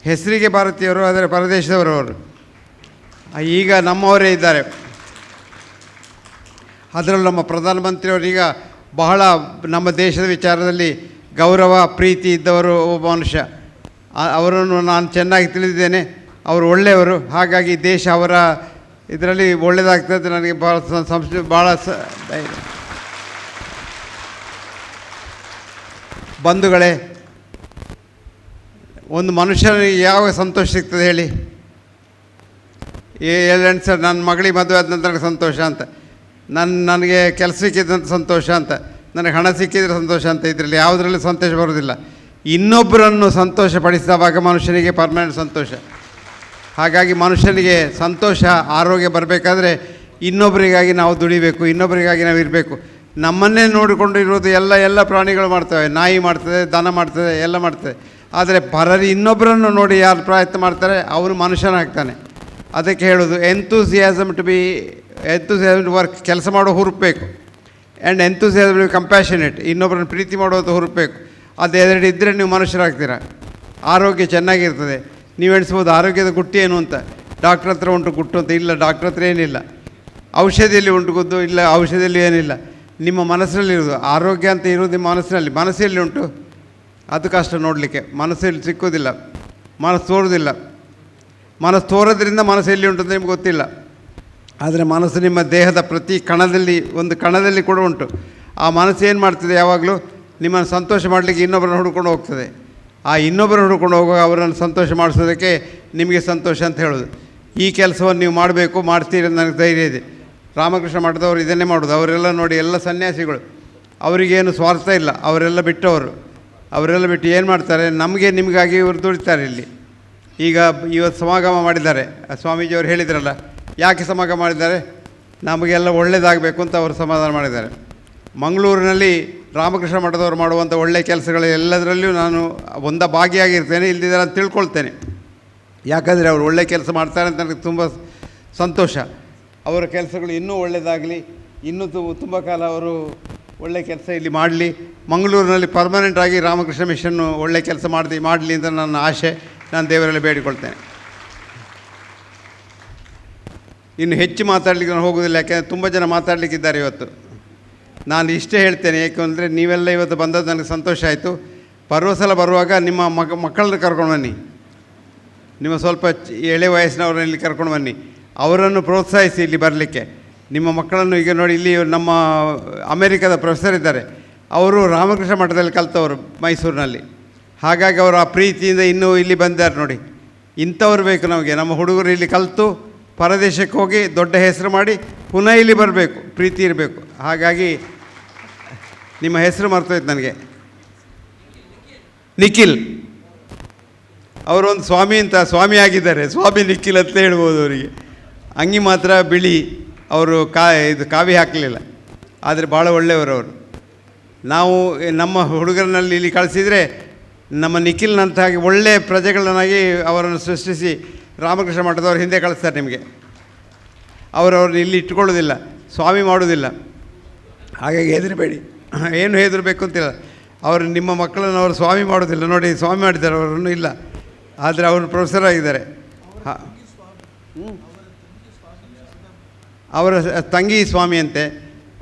ಹೆಸರಿಗೆ ಭಾರತೀಯರು, ಆದರೆ ಪರದೇಶದವರವರು. ಈಗ ನಮ್ಮವರೇ ಇದ್ದಾರೆ. ಅದರಲ್ಲೂ ನಮ್ಮ ಪ್ರಧಾನಮಂತ್ರಿಯವರೀಗ ಬಹಳ ನಮ್ಮ ದೇಶದ ವಿಚಾರದಲ್ಲಿ ಗೌರವ ಪ್ರೀತಿ ಇದ್ದವರು ಒಬ್ಬ ಮನುಷ್ಯ. ಅವರನ್ನು ನಾನು ಚೆನ್ನಾಗಿ ತಿಳಿದಿದ್ದೇನೆ. ಅವರು ಒಳ್ಳೆಯವರು. ಹಾಗಾಗಿ ದೇಶ ಅವರ ಇದರಲ್ಲಿ ಒಳ್ಳೆಯದಾಗ್ತದೆ. ನನಗೆ ಭಾಳ ಬಂಧುಗಳೇ, ಒಂದು ಮನುಷ್ಯನಿಗೆ ಯಾವ ಸಂತೋಷ ಸಿಗ್ತದೆ ಹೇಳಿ? ಹೇಳಿ ಸರ್, ನನ್ನ ಮಗಳಿಗೆ ಮದುವೆ ಆದ ನಂತರ ಸಂತೋಷ ಅಂತ, ನನಗೆ ಕೆಲಸ ಸಿಕ್ಕಿದಂಥ ಸಂತೋಷ ಅಂತ, ನನಗೆ ಹಣ ಸಿಕ್ಕಿದ್ರೆ ಸಂತೋಷ ಅಂತ. ಇದರಲ್ಲಿ ಯಾವುದರಲ್ಲಿ ಸಂತೋಷ ಬರೋದಿಲ್ಲ. ಇನ್ನೊಬ್ಬರನ್ನು ಸಂತೋಷ ಪಡಿಸಿದಾಗ ಮನುಷ್ಯನಿಗೆ ಪರ್ಮನೆಂಟ್ ಸಂತೋಷ. ಹಾಗಾಗಿ ಮನುಷ್ಯನಿಗೆ ಸಂತೋಷ ಆರೋಗ್ಯ ಬರಬೇಕಾದ್ರೆ ಇನ್ನೊಬ್ಬರಿಗಾಗಿ ನಾವು ದುಡಿಬೇಕು, ಇನ್ನೊಬ್ಬರಿಗಾಗಿ ನಾವು ಇರಬೇಕು. ನಮ್ಮನ್ನೇ ನೋಡಿಕೊಂಡು ಇರೋದು ಎಲ್ಲ ಪ್ರಾಣಿಗಳು ಮಾಡ್ತವೆ. ನಾಯಿ ಮಾಡ್ತದೆ, ದನ ಮಾಡ್ತದೆ, ಎಲ್ಲ ಮಾಡ್ತದೆ. ಆದರೆ ಇನ್ನೊಬ್ಬರನ್ನು ನೋಡಿ ಯಾರು ಪ್ರಯತ್ನ ಮಾಡ್ತಾರೆ ಅವನು ಮನುಷ್ಯನಾಗ್ತಾನೆ. ಅದಕ್ಕೆ ಹೇಳೋದು ಎಂತೂಸಿಯಾಸಮ್ ಟು ವರ್ಕ್. ಕೆಲಸ ಮಾಡೋ ಹುರುಪಬೇಕು. And enthusiasm to be compassionate. ಇನ್ನೊಬ್ಬರನ್ನು ಪ್ರೀತಿ ಮಾಡೋದು ಹುರುಪಬೇಕು. ಅದೆರಡು ಇದ್ದರೆ ನೀವು ಮನುಷ್ಯರಾಗ್ತೀರ. ಆರೋಗ್ಯ ಚೆನ್ನಾಗಿರ್ತದೆ. ನೀವು ಎಣಿಸ್ಬೋದು ಆರೋಗ್ಯದ ಗುಟ್ಟಿ ಏನು ಅಂತ. ಡಾಕ್ಟ್ರ್ ಹತ್ರ ಉಂಟು ಗುಟ್ಟು ಅಂತ. ಇಲ್ಲ, ಡಾಕ್ಟ್ರ್ ಹತ್ರ ಏನಿಲ್ಲ. ಔಷಧಿಯಲ್ಲಿ ಉಂಟು ಗುದ್ದು? ಇಲ್ಲ, ಔಷಧಿಯಲ್ಲಿ ಏನಿಲ್ಲ. ನಿಮ್ಮ ಮನಸ್ಸಿನಲ್ಲಿರೋದು ಆರೋಗ್ಯ ಅಂತ ಇರೋದು ನಿಮ್ಮ ಮನಸ್ಸಿನಲ್ಲಿ. ಮನಸ್ಸಲ್ಲಿ ಉಂಟು, ಅದು ಕಷ್ಟ ನೋಡಲಿಕ್ಕೆ. ಮನಸ್ಸಲ್ಲಿ ಸಿಕ್ಕೋದಿಲ್ಲ, ಮನಸ್ಸು ತೋರೋದಿಲ್ಲ. ಮನಸ್ಸು ತೋರೋದ್ರಿಂದ ಮನಸ್ಸು ಎಲ್ಲಿ ಉಂಟು ಅಂತ ನಿಮ್ಗೆ ಗೊತ್ತಿಲ್ಲ. ಆದರೆ ಮನಸ್ಸು ನಿಮ್ಮ ದೇಹದ ಪ್ರತಿ ಒಂದು ಕಣದಲ್ಲಿ ಕೂಡ ಉಂಟು. ಆ ಮನಸ್ಸು ಏನು ಮಾಡ್ತದೆ? ಯಾವಾಗಲೂ ನಿಮ್ಮನ್ನು ಸಂತೋಷ ಮಾಡಲಿಕ್ಕೆ ಇನ್ನೊಬ್ಬರನ್ನು ಹುಡ್ಕೊಂಡು ಹೋಗ್ತದೆ. ಆ ಇನ್ನೊಬ್ಬರನ್ನು ಹುಡ್ಕೊಂಡು ಹೋಗುವಾಗ ಅವರನ್ನು ಸಂತೋಷ ಮಾಡಿಸೋದಕ್ಕೆ ನಿಮಗೆ ಸಂತೋಷ ಅಂತ ಹೇಳೋದು. ಈ ಕೆಲಸವನ್ನು ನೀವು ಮಾಡಬೇಕು, ಮಾಡ್ತೀರಿ ಅಂತ ನನಗೆ ಧೈರ್ಯ ಇದೆ. ರಾಮಕೃಷ್ಣ ಮಠದವರು ಇದನ್ನೇ ಮಾಡೋದು. ಅವರೆಲ್ಲ ನೋಡಿ, ಎಲ್ಲ ಸನ್ಯಾಸಿಗಳು, ಅವರಿಗೇನು ಸ್ವಾರ್ಥ ಇಲ್ಲ. ಅವರೆಲ್ಲ ಬಿಟ್ಟವರು. ಅವರೆಲ್ಲ ಬಿಟ್ಟು ಏನು ಮಾಡ್ತಾರೆ? ನಮಗೆ ನಿಮಗಾಗಿ ಇವರು ದುಡಿತಾರೆ. ಇಲ್ಲಿ ಈಗ ಇವತ್ತು ಸಮಾಗಮ ಮಾಡಿದ್ದಾರೆ. ಸ್ವಾಮೀಜಿಯವರು ಹೇಳಿದ್ರಲ್ಲ, ಯಾಕೆ ಸಮಾಗಮ ಮಾಡಿದ್ದಾರೆ? ನಮಗೆಲ್ಲ ಒಳ್ಳೆಯದಾಗಬೇಕು ಅಂತ ಅವರು ಸಮಾಧಾನ ಮಾಡಿದ್ದಾರೆ. ಮಂಗಳೂರಿನಲ್ಲಿ ರಾಮಕೃಷ್ಣ ಮಠದವರು ಮಾಡುವಂಥ ಒಳ್ಳೆಯ ಕೆಲಸಗಳು ಎಲ್ಲದರಲ್ಲಿಯೂ ನಾನು ಭಾಗಿಯಾಗಿರ್ತೇನೆ. ಇಲ್ದಿದ್ರೆ ನಾನು ತಿಳ್ಕೊಳ್ತೇನೆ. ಯಾಕಂದರೆ ಅವರು ಒಳ್ಳೆಯ ಕೆಲಸ ಮಾಡ್ತಾರೆ ಅಂತ ನನಗೆ ತುಂಬ ಸಂತೋಷ. ಅವರ ಕೆಲಸಗಳು ಇನ್ನೂ ಒಳ್ಳೆಯದಾಗಲಿ, ಇನ್ನೂ ತುಂಬ ಕಾಲ ಅವರು ಒಳ್ಳೆಯ ಕೆಲಸ ಇಲ್ಲಿ ಮಾಡಲಿ. ಮಂಗಳೂರಿನಲ್ಲಿ ಪರ್ಮನೆಂಟಾಗಿ ರಾಮಕೃಷ್ಣ ಮಿಷನ್ನು ಒಳ್ಳೆಯ ಕೆಲಸ ಮಾಡಲಿ ಅಂತ ನನ್ನ ಆಶೆ. ನಾನು ದೇವರಲ್ಲಿ ಬೇಡಿಕೊಳ್ತೇನೆ. ಇನ್ನು ಹೆಚ್ಚು ಮಾತಾಡಲಿಕ್ಕೆ ನಾನು ಹೋಗೋದಿಲ್ಲ, ಯಾಕೆಂದರೆ ತುಂಬ ಜನ ಮಾತಾಡಲಿಕ್ಕಿದ್ದಾರೆ ಇವತ್ತು. ನಾನು ಇಷ್ಟೇ ಹೇಳ್ತೇನೆ, ಏಕೆಂದರೆ ನೀವೆಲ್ಲ ಇವತ್ತು ಬಂದದ್ದು ನನಗೆ ಸಂತೋಷ ಆಯಿತು. ಬರುವ ಸಲ ಬರುವಾಗ ನಿಮ್ಮ ಮಕ್ಕಳನ್ನ ಕರ್ಕೊಂಡು ಬನ್ನಿ. ನಿಮ್ಮ ಸ್ವಲ್ಪ ಎಳೆ ವಯಸ್ಸಿನವ್ರನ್ನ ಇಲ್ಲಿ ಕರ್ಕೊಂಡು ಬನ್ನಿ. ಅವರನ್ನು ಪ್ರೋತ್ಸಾಹಿಸಿ ಇಲ್ಲಿ ಬರಲಿಕ್ಕೆ. ನಿಮ್ಮ ಮಕ್ಕಳನ್ನು ಈಗ ನೋಡಿ, ಇಲ್ಲಿ ನಮ್ಮ ಅಮೇರಿಕಾದ ಪ್ರೊಫೆಸರ್ ಇದ್ದಾರೆ. ಅವರು ರಾಮಕೃಷ್ಣ ಮಠದಲ್ಲಿ ಕಲಿತವರು ಮೈಸೂರಿನಲ್ಲಿ. ಹಾಗಾಗಿ ಅವರು ಆ ಪ್ರೀತಿಯಿಂದ ಇನ್ನೂ ಇಲ್ಲಿ ಬಂದಿದ್ದಾರೆ ನೋಡಿ. ಇಂಥವ್ರು ಬೇಕು ನಮಗೆ. ನಮ್ಮ ಹುಡುಗರು ಇಲ್ಲಿ ಕಲಿತು ಪರದೇಶಕ್ಕೆ ಹೋಗಿ ದೊಡ್ಡ ಹೆಸರು ಮಾಡಿ ಪುನಃ ಇಲ್ಲಿ ಬರಬೇಕು, ಪ್ರೀತಿ ಇರಬೇಕು. ಹಾಗಾಗಿ ನಿಮ್ಮ ಹೆಸರು ಮರ್ತೋಯ್ತು ನನಗೆ. ನಿಖಿಲ್ ಅವರೊಂದು ಸ್ವಾಮಿ ಆಗಿದ್ದಾರೆ. ಸ್ವಾಮಿ ನಿಖಿಲ್ ಅಂತ ಹೇಳ್ಬೋದು ಅವರಿಗೆ. ಅಂಗಿ ಮಾತ್ರ ಬಿಳಿ. ಅವರು ಕಾವಿ ಹಾಕಲಿಲ್ಲ, ಆದರೆ ಭಾಳ ಒಳ್ಳೆಯವರು ಅವರು. ನಾವು ನಮ್ಮ ಹುಡುಗರನ್ನಲ್ಲಿ ಇಲ್ಲಿ ಕಳಿಸಿದರೆ ನಮ್ಮ ನಿಖಿಲ್ನಂತ ಹಾಗೆ ಒಳ್ಳೆಯ ಪ್ರಜೆಗಳನ್ನಾಗಿ ಅವರನ್ನು ಸೃಷ್ಟಿಸಿ ರಾಮಕೃಷ್ಣ ಮಠದವ್ರು ಹಿಂದೆ ಕಳಿಸ್ತಾರೆ ನಿಮಗೆ. ಅವರವ್ರನ್ನ ಇಲ್ಲಿ ಇಟ್ಕೊಳ್ಳೋದಿಲ್ಲ, ಸ್ವಾಮಿ ಮಾಡೋದಿಲ್ಲ. ಹಾಗಾಗಿ ಹೆದರಬೇಡಿ, ಏನು ಹೆದರಬೇಕು ಅಂತಿಲ್ಲ. ಅವರು ನಿಮ್ಮ ಮಕ್ಕಳನ್ನು ಅವರು ಸ್ವಾಮಿ ಮಾಡೋದಿಲ್ಲ. ನೋಡಿ, ಸ್ವಾಮಿ ಮಾಡಿದ್ದಾರೆ ಅವರನ್ನು ಇಲ್ಲ, ಆದರೆ ಅವರು ಪ್ರೊಫೆಸರ್ ಆಗಿದ್ದಾರೆ. ಹಾಂ, ಅವರ ತಂಗಿ ಸ್ವಾಮಿ ಅಂತೆ.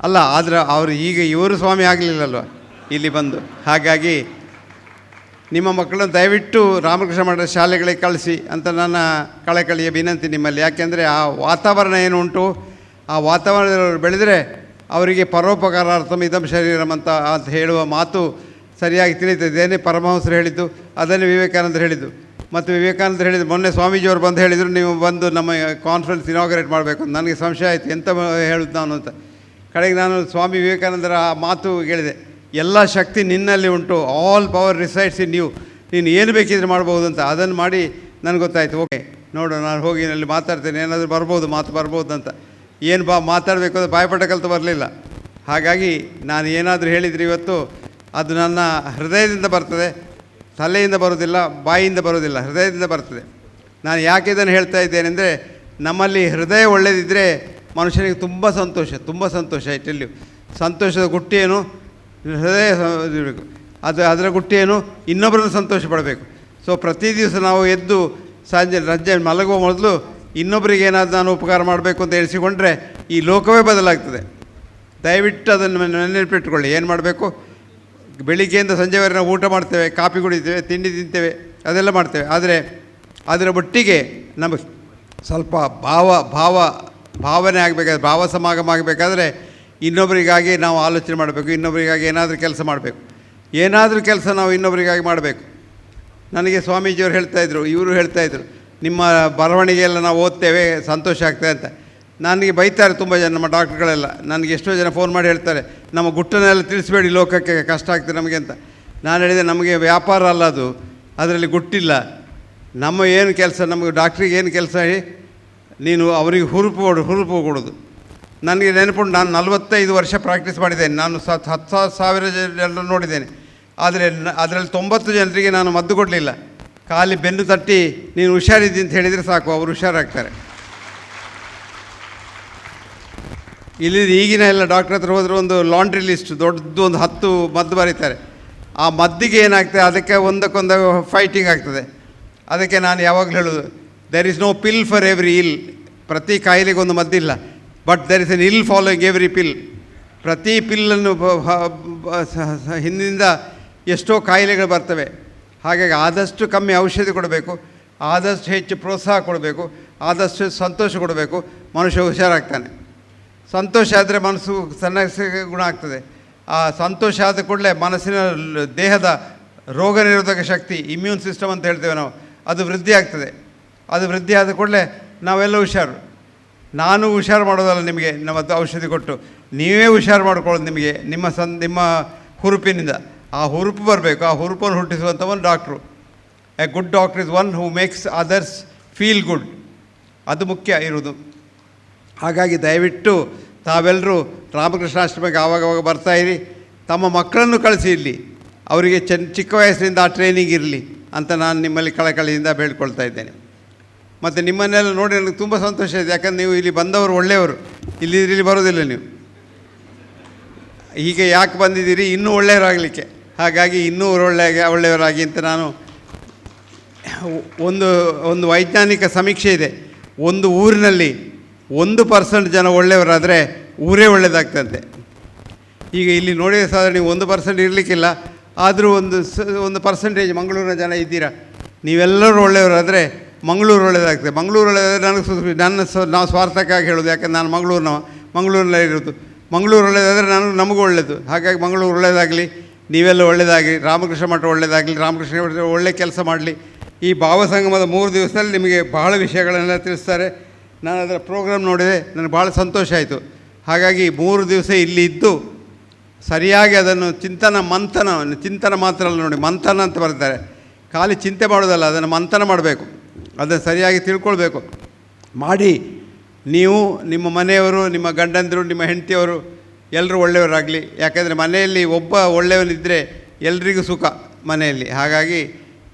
ಅಲ್ಲ, ಆದರೆ ಅವರು ಈಗ ಇವರು ಸ್ವಾಮಿ ಆಗಲಿಲ್ಲಲ್ವ ಇಲ್ಲಿ ಬಂದು. ಹಾಗಾಗಿ ನಿಮ್ಮ ಮಕ್ಕಳನ್ನು ದಯವಿಟ್ಟು ರಾಮಕೃಷ್ಣ ಮಠದ ಶಾಲೆಗಳಿಗೆ ಕಳಿಸಿ ಅಂತ ನನ್ನ ಕಳಕಳಿಯ ವಿನಂತಿ ನಿಮ್ಮಲ್ಲಿ. ಯಾಕೆಂದರೆ ಆ ವಾತಾವರಣ ಏನು ಉಂಟು, ಆ ವಾತಾವರಣದಲ್ಲಿ ಬೆಳೆದರೆ ಅವರಿಗೆ ಪರೋಪಕಾರಾರ್ಥಂ ಇದಂ ಶರೀರಂ ಅಂತ ಹೇಳುವ ಮಾತು ಸರಿಯಾಗಿ ತಿಳಿತದೆ. ಇದೇನೇ ಪರಮಹಂಸರು ಹೇಳಿದ್ದು, ಅದನ್ನೇ ವಿವೇಕಾನಂದರು ಹೇಳಿದ್ದು. ಮತ್ತು ವಿವೇಕಾನಂದರು ಹೇಳಿದ್ದು, ಮೊನ್ನೆ ಸ್ವಾಮೀಜಿಯವರು ಬಂದು ಹೇಳಿದರು, ನೀವು ಬಂದು ನಮ್ಮ ಕಾನ್ಫರೆನ್ಸ್ ಇನಾಗ್ರೇಟ್ ಮಾಡಬೇಕು ಅಂತ. ನನಗೆ ಸಂಶಯ ಆಯಿತು, ಎಂತ ಹೇಳುದು ನಾನು ಅಂತ. ಕಡೆಗೆ ನಾನು ಸ್ವಾಮಿ ವಿವೇಕಾನಂದರ ಆ ಮಾತು ಹೇಳಿದೆ, ಎಲ್ಲ ಶಕ್ತಿ ನಿನ್ನಲ್ಲಿ ಉಂಟು, all power resides in you, ನೀನು ಏನು ಬೇಕಿದ್ರೆ ಮಾಡ್ಬೋದು ಅಂತ. ಅದನ್ನು ಮಾಡಿ ನನಗೆ ಗೊತ್ತಾಯಿತು, ಓಕೆ ನೋಡು, ನಾನು ಹೋಗಿ ಅಲ್ಲಿ ಮಾತಾಡ್ತೇನೆ, ಏನಾದರೂ ಬರ್ಬೋದು, ಮಾತು ಬರ್ಬೋದು ಅಂತ. ಏನು ಮಾತಾಡಬೇಕು ಅದು ಬಾಯ್ಪಾಠ ಕಲಿತು ಬರಲಿಲ್ಲ. ಹಾಗಾಗಿ ನಾನು ಏನಾದರೂ ಹೇಳಿದರೆ ಇವತ್ತು ಅದು ನನ್ನ ಹೃದಯದಿಂದ ಬರ್ತದೆ, ತಲೆಯಿಂದ ಬರೋದಿಲ್ಲ, ಬಾಯಿಯಿಂದ ಬರೋದಿಲ್ಲ, ಹೃದಯದಿಂದ ಬರ್ತದೆ. ನಾನು ಯಾಕೆ ಇದನ್ನು ಹೇಳ್ತಾ ಇದ್ದೇನೆಂದರೆ, ನಮ್ಮಲ್ಲಿ ಹೃದಯ ಒಳ್ಳೆಯದಿದ್ದರೆ ಮನುಷ್ಯನಿಗೆ ತುಂಬ ಸಂತೋಷ. ಇಟ್ಟಲ್ಲಿ ಸಂತೋಷದ ಗುಟ್ಟೇನು, ಹೃದಯ ಇರಬೇಕು. ಅದರ ಗುಟ್ಟೇನು, ಇನ್ನೊಬ್ಬರನ್ನು ಸಂತೋಷ ಪಡಬೇಕು. ಸೊ ಪ್ರತಿ ದಿವಸ ನಾವು ಎದ್ದು ಸಂಜೆ ಮಲಗುವ ಮೊದಲು ಇನ್ನೊಬ್ಬರಿಗೆ ಏನಾದರೂ ನಾನು ಉಪಕಾರ ಮಾಡಬೇಕು ಅಂತ ಎಣಿಸಿಕೊಂಡ್ರೆ ಈ ಲೋಕವೇ ಬದಲಾಗ್ತದೆ. ದಯವಿಟ್ಟು ಅದನ್ನು ನೆನಪಿಟ್ಟುಕೊಳ್ಳಿ. ಏನು ಮಾಡಬೇಕು, ಬೆಳಿಗ್ಗೆಯಿಂದ ಸಂಜೆವರೆಗೆ ನಾವು ಊಟ ಮಾಡ್ತೇವೆ, ಕಾಫಿ ಕುಡಿತೇವೆ, ತಿಂಡಿ ತಿಂತೇವೆ, ಅದೆಲ್ಲ ಮಾಡ್ತೇವೆ. ಆದರೆ ಅದರ ಒಟ್ಟಿಗೆ ನಮಗೆ ಸ್ವಲ್ಪ ಭಾವನೆ ಆಗಬೇಕಾದ್ರೆ, ಭಾವ ಸಮಾಗಮ ಆಗಬೇಕಾದ್ರೆ ಇನ್ನೊಬ್ಬರಿಗಾಗಿ ನಾವು ಆಲೋಚನೆ ಮಾಡಬೇಕು, ಇನ್ನೊಬ್ಬರಿಗಾಗಿ ಏನಾದರೂ ಕೆಲಸ ಮಾಡಬೇಕು. ಏನಾದರೂ ಕೆಲಸ ನಾವು ಇನ್ನೊಬ್ಬರಿಗಾಗಿ ಮಾಡಬೇಕು. ನನಗೆ ಸ್ವಾಮೀಜಿಯವರು ಹೇಳ್ತಾಯಿದ್ರು, ಇವರು ಹೇಳ್ತಾಯಿದ್ರು, ನಿಮ್ಮ ಬರವಣಿಗೆಯೆಲ್ಲ ನಾವು ಓದ್ತೇವೆ, ಸಂತೋಷ ಆಗ್ತದೆ ಅಂತ. ನನಗೆ ಬೈತಾರೆ ತುಂಬ ಜನ, ನಮ್ಮ ಡಾಕ್ಟ್ರುಗಳೆಲ್ಲ. ನನಗೆ ಎಷ್ಟೋ ಜನ ಫೋನ್ ಮಾಡಿ ಹೇಳ್ತಾರೆ, ನಮ್ಮ ಗುಟ್ಟನ್ನೆಲ್ಲ ತಿಳಿಸ್ಬೇಡಿ ಲೋಕಕ್ಕೆ, ಕಷ್ಟ ಆಗ್ತದೆ ನಮಗೆ ಅಂತ. ನಾನು ಹೇಳಿದೆ, ನಮಗೆ ವ್ಯಾಪಾರ ಅಲ್ಲ ಅದು, ಅದರಲ್ಲಿ ಗುಟ್ಟಿಲ್ಲ. ನಮ್ಮ ಏನು ಕೆಲಸ, ನಮಗೆ ಡಾಕ್ಟ್ರಿಗೆ ಏನು ಕೆಲಸ ಹೇಳಿ, ನೀನು ಅವರಿಗೆ ಹುರುಪು ಕೊಡೋದು. ನನಗೆ ನೆನಪುಂಟು, ನಾನು 45 ವರ್ಷ ಪ್ರಾಕ್ಟೀಸ್ ಮಾಡಿದ್ದೇನೆ. ನಾನು 10,000 ಜನರು ನೋಡಿದ್ದೇನೆ. ಆದರೆ ಅದರಲ್ಲಿ 90 ಜನರಿಗೆ ನಾನು ಮದ್ದು ಕೊಡಲಿಲ್ಲ. ಖಾಲಿ ಬೆನ್ನು ತಟ್ಟಿ ನೀನು ಹುಷಾರಿದ್ದಿ ಅಂತ ಹೇಳಿದರೆ ಸಾಕು, ಅವರು ಹುಷಾರಾಗ್ತಾರೆ. ಇಲ್ಲಿ ಈಗಿನ ಎಲ್ಲ ಡಾಕ್ಟ್ರ್ ಹತ್ರ ಹೋದರೆ ಒಂದು ಲಾಂಡ್ರಿ ಲಿಸ್ಟ್ ದೊಡ್ಡದು, ಒಂದು 10 ಮದ್ದು ಬರೀತಾರೆ. ಆ ಮದ್ದಿಗೆ ಏನಾಗ್ತದೆ, ಅದಕ್ಕೆ ಒಂದಕ್ಕೊಂದು ಫೈಟಿಂಗ್ ಆಗ್ತದೆ. ಅದಕ್ಕೆ ನಾನು ಯಾವಾಗಲೂ ಹೇಳೋದು, there is no pill for every ill. ಪ್ರತಿ ಕಾಯಿಲೆಗೆ ಒಂದು ಮದ್ದಿಲ್ಲ, but there is an ill following every pill. ಪ್ರತಿ ಪಿಲ್ಲನ್ನು ಹಿಂದಿನಿಂದ ಎಷ್ಟೋ ಕಾಯಿಲೆಗಳು ಬರ್ತವೆ. ಹಾಗಾಗಿ ಆದಷ್ಟು ಕಮ್ಮಿ ಔಷಧಿ ಕೊಡಬೇಕು, ಆದಷ್ಟು ಹೆಚ್ಚು ಪ್ರೋತ್ಸಾಹ ಕೊಡಬೇಕು, ಆದಷ್ಟು ಸಂತೋಷ ಕೊಡಬೇಕು. ಮನುಷ್ಯ ಹುಷಾರಾಗ್ತಾನೆ. ಸಂತೋಷ ಆದರೆ ಮನಸ್ಸು ಚೆನ್ನಾಗಿ ಗುಣ ಆಗ್ತದೆ. ಆ ಸಂತೋಷ ಆದ ಕೂಡಲೇ ಮನಸ್ಸಿನ ದೇಹದ ರೋಗ ನಿರೋಧಕ ಶಕ್ತಿ, ಇಮ್ಯೂನ್ ಸಿಸ್ಟಮ್ ಅಂತ ಹೇಳ್ತೇವೆ ನಾವು, ಅದು ವೃದ್ಧಿ ಆಗ್ತದೆ. ಅದು ವೃದ್ಧಿ ಆದ ಕೂಡಲೇ ನಾವೆಲ್ಲ ಹುಷಾರು. ನಾನು ಹುಷಾರು ಮಾಡೋದಲ್ಲ ನಿಮಗೆ, ನಮ್ಮದು ಔಷಧಿ ಕೊಟ್ಟು ನೀವೇ ಹುಷಾರು ಮಾಡ್ಕೊಳ್ಳೋದು ನಿಮಗೆ, ನಿಮ್ಮ ಹುರುಪಿನಿಂದ. ಆ ಹುರುಪು ಬರಬೇಕು. ಆ ಹುರುಪನ್ನು ಹುಟ್ಟಿಸುವಂಥವನು doctor. A good doctor is one who makes others feel good. ಅದು ಮುಖ್ಯ ಇರೋದು. ಹಾಗಾಗಿ ದಯವಿಟ್ಟು ತಾವೆಲ್ಲರೂ ರಾಮಕೃಷ್ಣಾಶ್ರಮಕ್ಕೆ ಆವಾಗವಾಗ ಬರ್ತಾಯಿರಿ. ತಮ್ಮ ಮಕ್ಕಳನ್ನು ಕಳಿಸಿ ಇಲ್ಲಿ, ಅವರಿಗೆ ಚಿಕ್ಕ ವಯಸ್ಸಿನಿಂದ ಆ ಟ್ರೈನಿಂಗ್ ಇರಲಿ ಅಂತ ನಾನು ನಿಮ್ಮಲ್ಲಿ ಕಳಕಳಿಯಿಂದ ಬೇಡ್ಕೊಳ್ತಾ ಇದ್ದೇನೆ. ಮತ್ತು ನಿಮ್ಮನ್ನೆಲ್ಲ ನೋಡಿ ನನಗೆ ತುಂಬ ಸಂತೋಷ ಇದೆ. ಯಾಕಂದ್ರೆ ನೀವು ಇಲ್ಲಿ ಬಂದವರು ಒಳ್ಳೆಯವರು, ಇಲ್ಲಿ ಬರೋದಿಲ್ಲ ನೀವು. ಹೀಗೆ ಯಾಕೆ ಬಂದಿದ್ದೀರಿ, ಇನ್ನೂ ಒಳ್ಳೆಯವರಾಗಲಿಕ್ಕೆ. ಹಾಗಾಗಿ ಇನ್ನೂ ಒಳ್ಳೆಯವರಾಗಿ ಅಂತ ನಾನು ಒಂದು ವೈಜ್ಞಾನಿಕ ಸಮೀಕ್ಷೆ ಇದೆ. ಒಂದು ಊರಿನಲ್ಲಿ 1% ಜನ ಒಳ್ಳೆಯವರಾದರೆ ಊರೇ ಒಳ್ಳೆಯದಾಗ್ತಂತೆ. ಈಗ ಇಲ್ಲಿ ನೋಡಿದ ಸಾಧಾರಣ ನೀವು 1% ಇರಲಿಕ್ಕಿಲ್ಲ, ಆದರೂ ಒಂದು ಪರ್ಸೆಂಟೇಜ್ ಮಂಗಳೂರಿನ ಜನ ಇದ್ದೀರಾ. ನೀವೆಲ್ಲರೂ ಒಳ್ಳೆಯವರಾದರೆ ಮಂಗಳೂರು ಒಳ್ಳೆಯದಾಗ್ತದೆ. ಮಂಗಳೂರು ಒಳ್ಳೆಯದಾದರೆ ನಾವು ಸ್ವಾರ್ಥಕ್ಕಾಗಿ ಹೇಳೋದು. ಯಾಕಂದ್ರೆ ನಾನು ಮಂಗಳೂರಿನಲ್ಲೇ ಇರೋದು. ಮಂಗಳೂರು ಒಳ್ಳೆಯದಾದರೆ ನಮಗೂ ಒಳ್ಳೆಯದು. ಹಾಗಾಗಿ ಮಂಗಳೂರು ಒಳ್ಳೆಯದಾಗಲಿ, ನೀವೆಲ್ಲ ಒಳ್ಳೆಯದಾಗಲಿ, ರಾಮಕೃಷ್ಣ ಮಠ ಒಳ್ಳೆಯದಾಗಲಿ, ರಾಮಕೃಷ್ಣ ಮಠ ಒಳ್ಳೆಯ ಕೆಲಸ ಮಾಡಲಿ. ಈ ಭಾವಸಂಗಮದ 3 ದಿವಸದಲ್ಲಿ ನಿಮಗೆ ಬಹಳ ವಿಷಯಗಳನ್ನೆಲ್ಲ ತಿಳಿಸ್ತಾರೆ. ನಾನು ಅದರ ಪ್ರೋಗ್ರಾಮ್ ನೋಡಿದೆ, ನನಗೆ ಭಾಳ ಸಂತೋಷ ಆಯಿತು. ಹಾಗಾಗಿ 3 ದಿವಸ ಇಲ್ಲಿ ಇದ್ದು ಸರಿಯಾಗಿ ಅದನ್ನು ಚಿಂತನ ಮಾತ್ರ ಅಲ್ಲ ನೋಡಿ, ಮಂಥನ ಅಂತ ಬರ್ತಾರೆ. ಖಾಲಿ ಚಿಂತೆ ಮಾಡೋದಲ್ಲ, ಅದನ್ನು ಮಂಥನ ಮಾಡಬೇಕು, ಅದನ್ನು ಸರಿಯಾಗಿ ತಿಳ್ಕೊಳ್ಬೇಕು. ಮಾಡಿ ನೀವು, ನಿಮ್ಮ ಮನೆಯವರು, ನಿಮ್ಮ ಗಂಡಂದಿರು, ನಿಮ್ಮ ಹೆಂಡತಿಯವರು ಎಲ್ಲರೂ ಒಳ್ಳೆಯವರಾಗಲಿ. ಯಾಕೆಂದರೆ ಮನೆಯಲ್ಲಿ ಒಬ್ಬ ಒಳ್ಳೆಯವನಿದ್ದರೆ ಎಲ್ರಿಗೂ ಸುಖ. ಮನೆಯಲ್ಲಿ. ಹಾಗಾಗಿ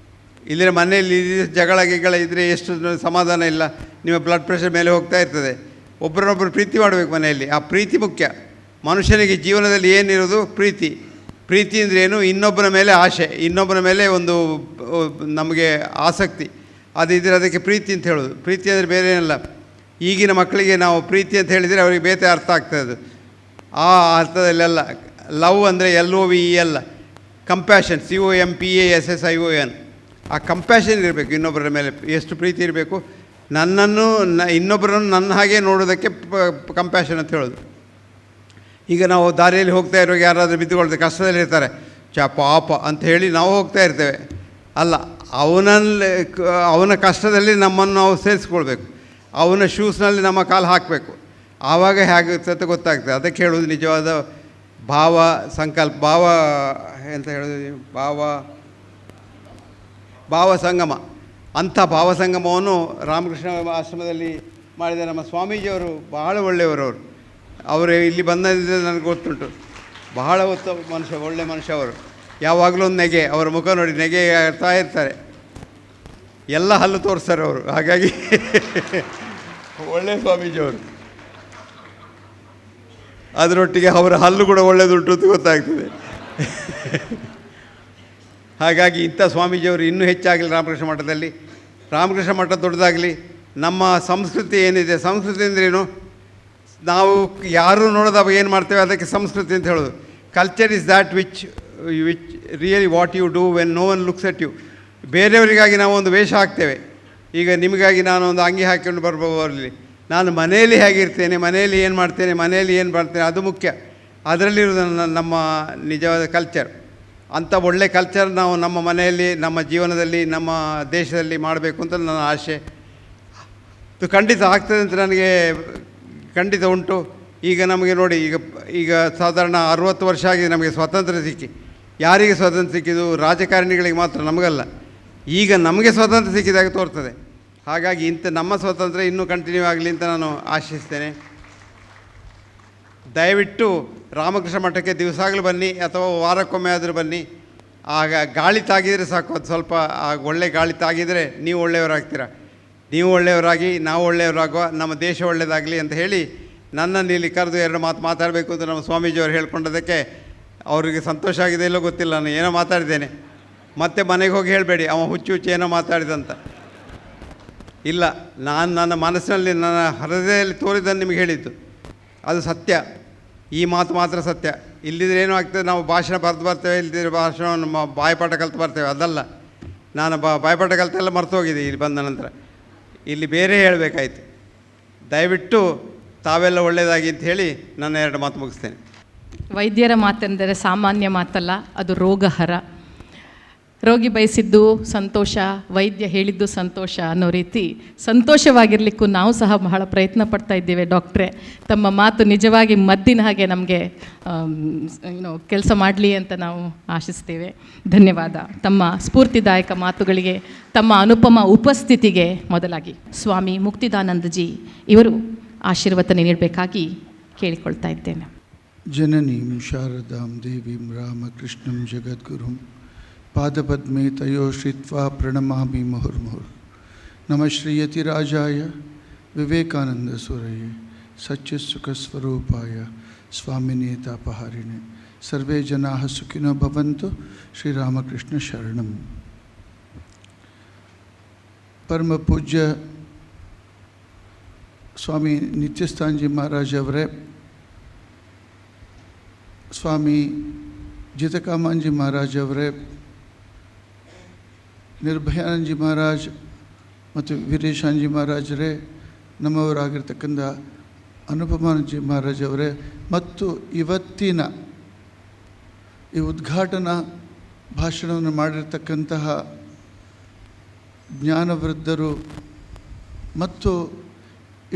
ಇಲ್ಲಿನ ಮನೆಯಲ್ಲಿ ಜಗಳ ಇದ್ದರೆ ಎಷ್ಟು ಸಮಾಧಾನ ಇಲ್ಲ, ನಿಮ್ಮ ಬ್ಲಡ್ ಪ್ರೆಷರ್ ಮೇಲೆ ಹೋಗ್ತಾ ಇರ್ತದೆ. ಒಬ್ಬರನ್ನೊಬ್ಬರು ಪ್ರೀತಿ ಮಾಡಬೇಕು ಮನೆಯಲ್ಲಿ, ಆ ಪ್ರೀತಿ ಮುಖ್ಯ. ಮನುಷ್ಯನಿಗೆ ಜೀವನದಲ್ಲಿ ಏನಿರೋದು ಪ್ರೀತಿ. ಪ್ರೀತಿ ಅಂದರೆ ಏನು? ಇನ್ನೊಬ್ಬರ ಮೇಲೆ ಆಸೆ, ಇನ್ನೊಬ್ಬರ ಮೇಲೆ ಒಂದು ನಮಗೆ ಆಸಕ್ತಿ, ಅದಿದ್ದರೆ ಅದಕ್ಕೆ ಪ್ರೀತಿ ಅಂತ ಹೇಳೋದು. ಪ್ರೀತಿ ಅಂದರೆ ಬೇರೆ ಏನಲ್ಲ. ಈಗಿನ ಮಕ್ಕಳಿಗೆ ನಾವು ಪ್ರೀತಿ ಅಂತ ಹೇಳಿದರೆ ಅವರಿಗೆ ಬೇರೆ ಅರ್ಥ ಆಗ್ತದೆ. ಅದು ಆ ಅರ್ಥದಲ್ಲೆಲ್ಲ. ಲವ್ ಅಂದರೆ LOVE, ಕಂಪ್ಯಾಷನ್ COMPASSION. ಆ ಕಂಪ್ಯಾಷನ್ ಇರಬೇಕು ಇನ್ನೊಬ್ಬರ ಮೇಲೆ, ಎಷ್ಟು ಪ್ರೀತಿ ಇರಬೇಕು. ನನ್ನನ್ನು ಇನ್ನೊಬ್ಬರನ್ನು ನನ್ನ ಹಾಗೆ ನೋಡೋದಕ್ಕೆ ಕಂಪ್ಯಾಷನ್ ಅಂತ ಹೇಳೋದು. ಈಗ ನಾವು ದಾರಿಯಲ್ಲಿ ಹೋಗ್ತಾ ಇರುವಾಗ ಯಾರಾದರೂ ಬಿದ್ದುಕೊಳ್ತೇವೆ, ಕಷ್ಟದಲ್ಲಿರ್ತಾರೆ, ಪಾಪ ಅಂತ ಹೇಳಿ ನಾವು ಹೋಗ್ತಾ ಇರ್ತೇವೆ. ಅಲ್ಲ, ಅವನ ಕಷ್ಟದಲ್ಲಿ ನಮ್ಮನ್ನು ನಾವು ಸೇರಿಸ್ಕೊಳ್ಬೇಕು, ಅವನ ಶೂಸ್ನಲ್ಲಿ ನಮ್ಮ ಕಾಲು ಹಾಕಬೇಕು. ಆವಾಗ ಹೇಗೆ ಅಂತ ಗೊತ್ತಾಗ್ತದೆ. ಅದಕ್ಕೆ ಹೇಳೋದು ನಿಜವಾದ ಭಾವ ಸಂಕಲ್ಪ, ಎಂತ ಹೇಳೋದು, ಭಾವ ಸಂಗಮ. ಅಂಥ ಭಾವ ಸಂಗಮವನ್ನು ರಾಮಕೃಷ್ಣ ಆಶ್ರಮದಲ್ಲಿ ಮಾಡಿದ ನಮ್ಮ ಸ್ವಾಮೀಜಿಯವರು ಬಹಳ ಒಳ್ಳೆಯವರು. ಅವರು ಇಲ್ಲಿ ಬಂದಿದ್ದರೆ ನನಗೆ ಗೊತ್ತುಂಟು. ಬಹಳ ಉತ್ತಮ ಮನುಷ್ಯ, ಒಳ್ಳೆಯ ಮನುಷ್ಯ ಅವರು. ಯಾವಾಗಲೂ ಒಂದು ನೆಗೆ, ಅವರ ಮುಖ ನೋಡಿ ನೆಗೆ ಆಗ್ತಾ ಇರ್ತಾರೆ, ಎಲ್ಲ ಹಲ್ಲು ತೋರಿಸ್ತಾರೆ ಅವರು. ಹಾಗಾಗಿ ಒಳ್ಳೆಯ ಸ್ವಾಮೀಜಿಯವರು. ಅದರೊಟ್ಟಿಗೆ ಅವರ ಹಲ್ಲು ಕೂಡ ಒಳ್ಳೆಯದುಂಟು ಅಂತ ಗೊತ್ತಾಗ್ತದೆ. ಹಾಗಾಗಿ ಇಂಥ ಸ್ವಾಮೀಜಿಯವರು ಇನ್ನೂ ಹೆಚ್ಚಾಗಲಿ ರಾಮಕೃಷ್ಣ ಮಠದಲ್ಲಿ. ರಾಮಕೃಷ್ಣ ಮಠ ದೊಡ್ಡದಾಗಲಿ. ನಮ್ಮ ಸಂಸ್ಕೃತಿ ಏನಿದೆ, ಸಂಸ್ಕೃತಿ ಅಂದ್ರೇನು? ನಾವು ಯಾರು ನೋಡೋದಾಗ ಏನು ಮಾಡ್ತೇವೆ ಅದಕ್ಕೆ ಸಂಸ್ಕೃತಿ ಅಂತ ಹೇಳೋದು. Culture is that which really what you do when no one looks at you. ಬೇರೆಯವರಿಗಾಗಿ ನಾವು ಒಂದು ವೇಷ ಹಾಕ್ತೇವೆ. ಈಗ ನಿಮಗಾಗಿ ನಾನು ಒಂದು ಅಂಗಿ ಹಾಕಿಕೊಂಡು ಬರಲಿ, ನಾನು ಮನೆಯಲ್ಲಿ ಹೇಗಿರ್ತೇನೆ, ಮನೆಯಲ್ಲಿ ಏನು ಮಾಡ್ತೇನೆ, ಮನೆಯಲ್ಲಿ ಏನು ಮಾಡ್ತೇನೆ, ಅದು ಮುಖ್ಯ. ಅದರಲ್ಲಿರೋದು ನಮ್ಮ ನಿಜವಾದ ಕಲ್ಚರ್. ಅಂಥ ಒಳ್ಳೆಯ ಕಲ್ಚರ್ ನಾವು ನಮ್ಮ ಮನೆಯಲ್ಲಿ, ನಮ್ಮ ಜೀವನದಲ್ಲಿ, ನಮ್ಮ ದೇಶದಲ್ಲಿ ಮಾಡಬೇಕು ಅಂತ ನನ್ನ ಆಸೆ. ಇದು ಖಂಡಿತ ಆಗ್ತದೆ ಅಂತ ನನಗೆ ಖಂಡಿತ ಉಂಟು. ಈಗ ನಮಗೆ ನೋಡಿ, ಈಗ ಸಾಧಾರಣ 60 ವರ್ಷ ಆಗಿದೆ ನಮಗೆ ಸ್ವಾತಂತ್ರ್ಯ ಸಿಕ್ಕಿ. ಯಾರಿಗೆ ಸ್ವಾತಂತ್ರ್ಯ ಸಿಕ್ಕಿದ್ದು? ರಾಜಕಾರಣಿಗಳಿಗೆ ಮಾತ್ರ, ನಮಗಲ್ಲ. ಈಗ ನಮಗೆ ಸ್ವಾತಂತ್ರ್ಯ ಸಿಕ್ಕಿದಾಗ ತೋರ್ತದೆ. ಹಾಗಾಗಿ ಇಂಥ ನಮ್ಮ ಸ್ವಾತಂತ್ರ್ಯ ಇನ್ನೂ ಕಂಟಿನ್ಯೂ ಆಗಲಿ ಅಂತ ನಾನು ಆಶಿಸ್ತೇನೆ. ದಯವಿಟ್ಟು ರಾಮಕೃಷ್ಣ ಮಠಕ್ಕೆ ದಿವಸಾಗಲೂ ಬನ್ನಿ, ಅಥವಾ ವಾರಕ್ಕೊಮ್ಮೆ ಆದರೂ ಬನ್ನಿ. ಆಗ ಗಾಳಿ ತಾಗಿದರೆ ಸಾಕು, ಅದು ಸ್ವಲ್ಪ ಒಳ್ಳೆ ಗಾಳಿ ತಾಗಿದರೆ ನೀವು ಒಳ್ಳೆಯವರಾಗ್ತೀರ. ನೀವು ಒಳ್ಳೆಯವರಾಗಿ ನಾವು ಒಳ್ಳೆಯವರಾಗುವ, ನಮ್ಮ ದೇಶ ಒಳ್ಳೆಯದಾಗಲಿ ಅಂತ ಹೇಳಿ ನನ್ನನ್ನು ಇಲ್ಲಿ ಕರೆದು 2 ಮಾತು ಮಾತಾಡಬೇಕು ಅಂತ ನಮ್ಮ ಸ್ವಾಮೀಜಿಯವರು ಹೇಳ್ಕೊಂಡದಕ್ಕೆ ಅವರಿಗೆ ಸಂತೋಷ ಆಗಿದೆ ಇಲ್ಲೋ ಗೊತ್ತಿಲ್ಲ. ನಾನು ಏನೋ ಮಾತಾಡಿದ್ದೇನೆ, ಮತ್ತೆ ಮನೆಗೆ ಹೋಗಿ ಹೇಳಬೇಡಿ ಅವ ಹುಚ್ಚು ಏನೋ ಮಾತಾಡಿದಂತ. ಇಲ್ಲ, ನಾನು ನನ್ನ ಮನಸ್ಸಿನಲ್ಲಿ, ನನ್ನ ಹೃದಯದಲ್ಲಿ ತೋರಿದ್ದನ್ನು ನಿಮಗೆ ಹೇಳಿದ್ದು ಅದು ಸತ್ಯ. ಈ ಮಾತು ಮಾತ್ರ ಸತ್ಯ. ಇಲ್ಲಿದ್ರೆ ಏನೂ ಆಗ್ತದೆ, ನಾವು ಭಾಷಣ ಬರೆದು ಬರ್ತೇವೆ, ಇಲ್ಲದಿದ್ರೆ ಭಾಷಣ ನಮ್ಮ ಬಾಯಿಪಾಠ ಕಲಿತು ಬರ್ತೇವೆ. ಅದಲ್ಲ, ನಾನು ಬಾಯಿಪಾಠ ಕಲಿತೆಲ್ಲ ಮರ್ತು ಹೋಗಿದೆ ಇಲ್ಲಿ ಬಂದ ನಂತರ. ಇಲ್ಲಿ ಬೇರೆ ಹೇಳಬೇಕಾಯ್ತು. ದಯವಿಟ್ಟು ತಾವೆಲ್ಲ ಒಳ್ಳೆಯದಾಗಿ ಅಂತ ಹೇಳಿ ನನ್ನ 2 ಮಾತು ಮುಗಿಸ್ತೇನೆ. ವೈದ್ಯರ ಮಾತೆಂದರೆ ಸಾಮಾನ್ಯ ಮಾತಲ್ಲ, ಅದು ರೋಗಹರ. ರೋಗಿ ಬಯಸಿದ್ದು ಸಂತೋಷ, ವೈದ್ಯ ಹೇಳಿದ್ದು ಸಂತೋಷ ಅನ್ನೋ ರೀತಿ ಸಂತೋಷವಾಗಿರಲಿಕ್ಕೂ ನಾವು ಸಹ ಬಹಳ ಪ್ರಯತ್ನ ಪಡ್ತಾ ಇದ್ದೇವೆ. ಡಾಕ್ಟ್ರೇ, ತಮ್ಮ ಮಾತು ನಿಜವಾಗಿ ಮದ್ದಿನ ಹಾಗೆ ನಮಗೆ ಕೆಲಸ ಮಾಡಲಿ ಅಂತ ನಾವು ಆಶಿಸ್ತೇವೆ. ಧನ್ಯವಾದ. ತಮ್ಮ ಸ್ಫೂರ್ತಿದಾಯಕ ಮಾತುಗಳಿಗೆ, ತಮ್ಮ ಅನುಪಮ ಉಪಸ್ಥಿತಿಗೆ ಮೊದಲಾಗಿ ಸ್ವಾಮಿ ಮುಕ್ತಿದಾನಂದಜಿ ಇವರು ಆಶೀರ್ವಚನ ನೀಡಬೇಕಾಗಿ ಕೇಳಿಕೊಳ್ತಾ ಇದ್ದೇನೆ. ಜನನೀಂ ಶಾರದಾಂ ದೇವೀಂ ರಾಮಕೃಷ್ಣಂ ಜಗದ್ಗುರುಂ ಪಾದಪದ್ಮೇ ತಯೋ ಶ್ರಿತ್ವಾ ಪ್ರಣಮಾಮಿ ಮುಹುರ್ಮುಹುರ್. ನಮಃ ಶ್ರೀಯತಿರಾಜಾಯ ವಿವೇಕಾನಂದ ಸುರಯೇ ಸಚ್ಚಿತ್ಸುಖಸ್ವರೂಪಾಯ ಸ್ವಾಮಿನೇ ತಾಪಹಾರಿಣೆ. ಸರ್ವೇ ಜನಾಃ ಸುಖಿನೋ ಭವಂತು. ಶ್ರೀರಾಮಕೃಷ್ಣ ಶರಣಂ. ಪರಮ ಪೂಜ್ಯ ಸ್ವಾಮಿ ನಿತ್ಯಸ್ಥಾನಜಿ ಮಹಾರಾಜ್ ಅವರೇ, ಸ್ವಾಮಿ ಜಿತಕಾಮಾಂಜಿ ಮಹಾರಾಜ್ ಅವರೇ, ನಿರ್ಭಯಾನಂದಜಿ ಮಹಾರಾಜ್ ಮತ್ತು ವೀರೇಶಾನಂದಜಿ ಮಹಾರಾಜರೇ, ನಮ್ಮವರಾಗಿರ್ತಕ್ಕಂಥ ಅನುಪಮಾನಂದಜಿ ಮಹಾರಾಜ್ ಅವರೇ, ಮತ್ತು ಇವತ್ತಿನ ಈ ಉದ್ಘಾಟನಾ ಭಾಷಣವನ್ನು ಮಾಡಿರ್ತಕ್ಕಂತಹ ಜ್ಞಾನವೃದ್ಧರು ಮತ್ತು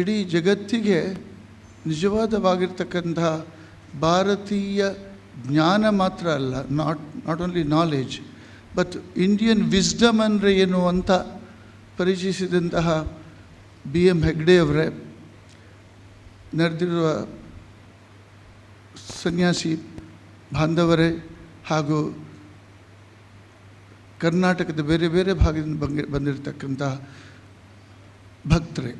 ಇಡೀ ಜಗತ್ತಿಗೆ ನಿಜವಾದವಾಗಿರ್ತಕ್ಕಂತಹ ಭಾರತೀಯ ಜ್ಞಾನ ಮಾತ್ರ ಅಲ್ಲ, not only knowledge but Indian wisdom ಅಂದರೆ ಏನು ಅಂತ ಪರಿಚಯಿಸಿದಂತಹ BM ಹೆಗ್ಡೆ ಅವರೇ, ನಡೆದಿರುವ ಸನ್ಯಾಸಿ ಬಾಂಧವರೇ ಹಾಗೂ ಕರ್ನಾಟಕದ ಬೇರೆ ಬೇರೆ ಭಾಗದಿಂದ ಬಂದಿರತಕ್ಕಂಥ ಭಕ್ತರೇ,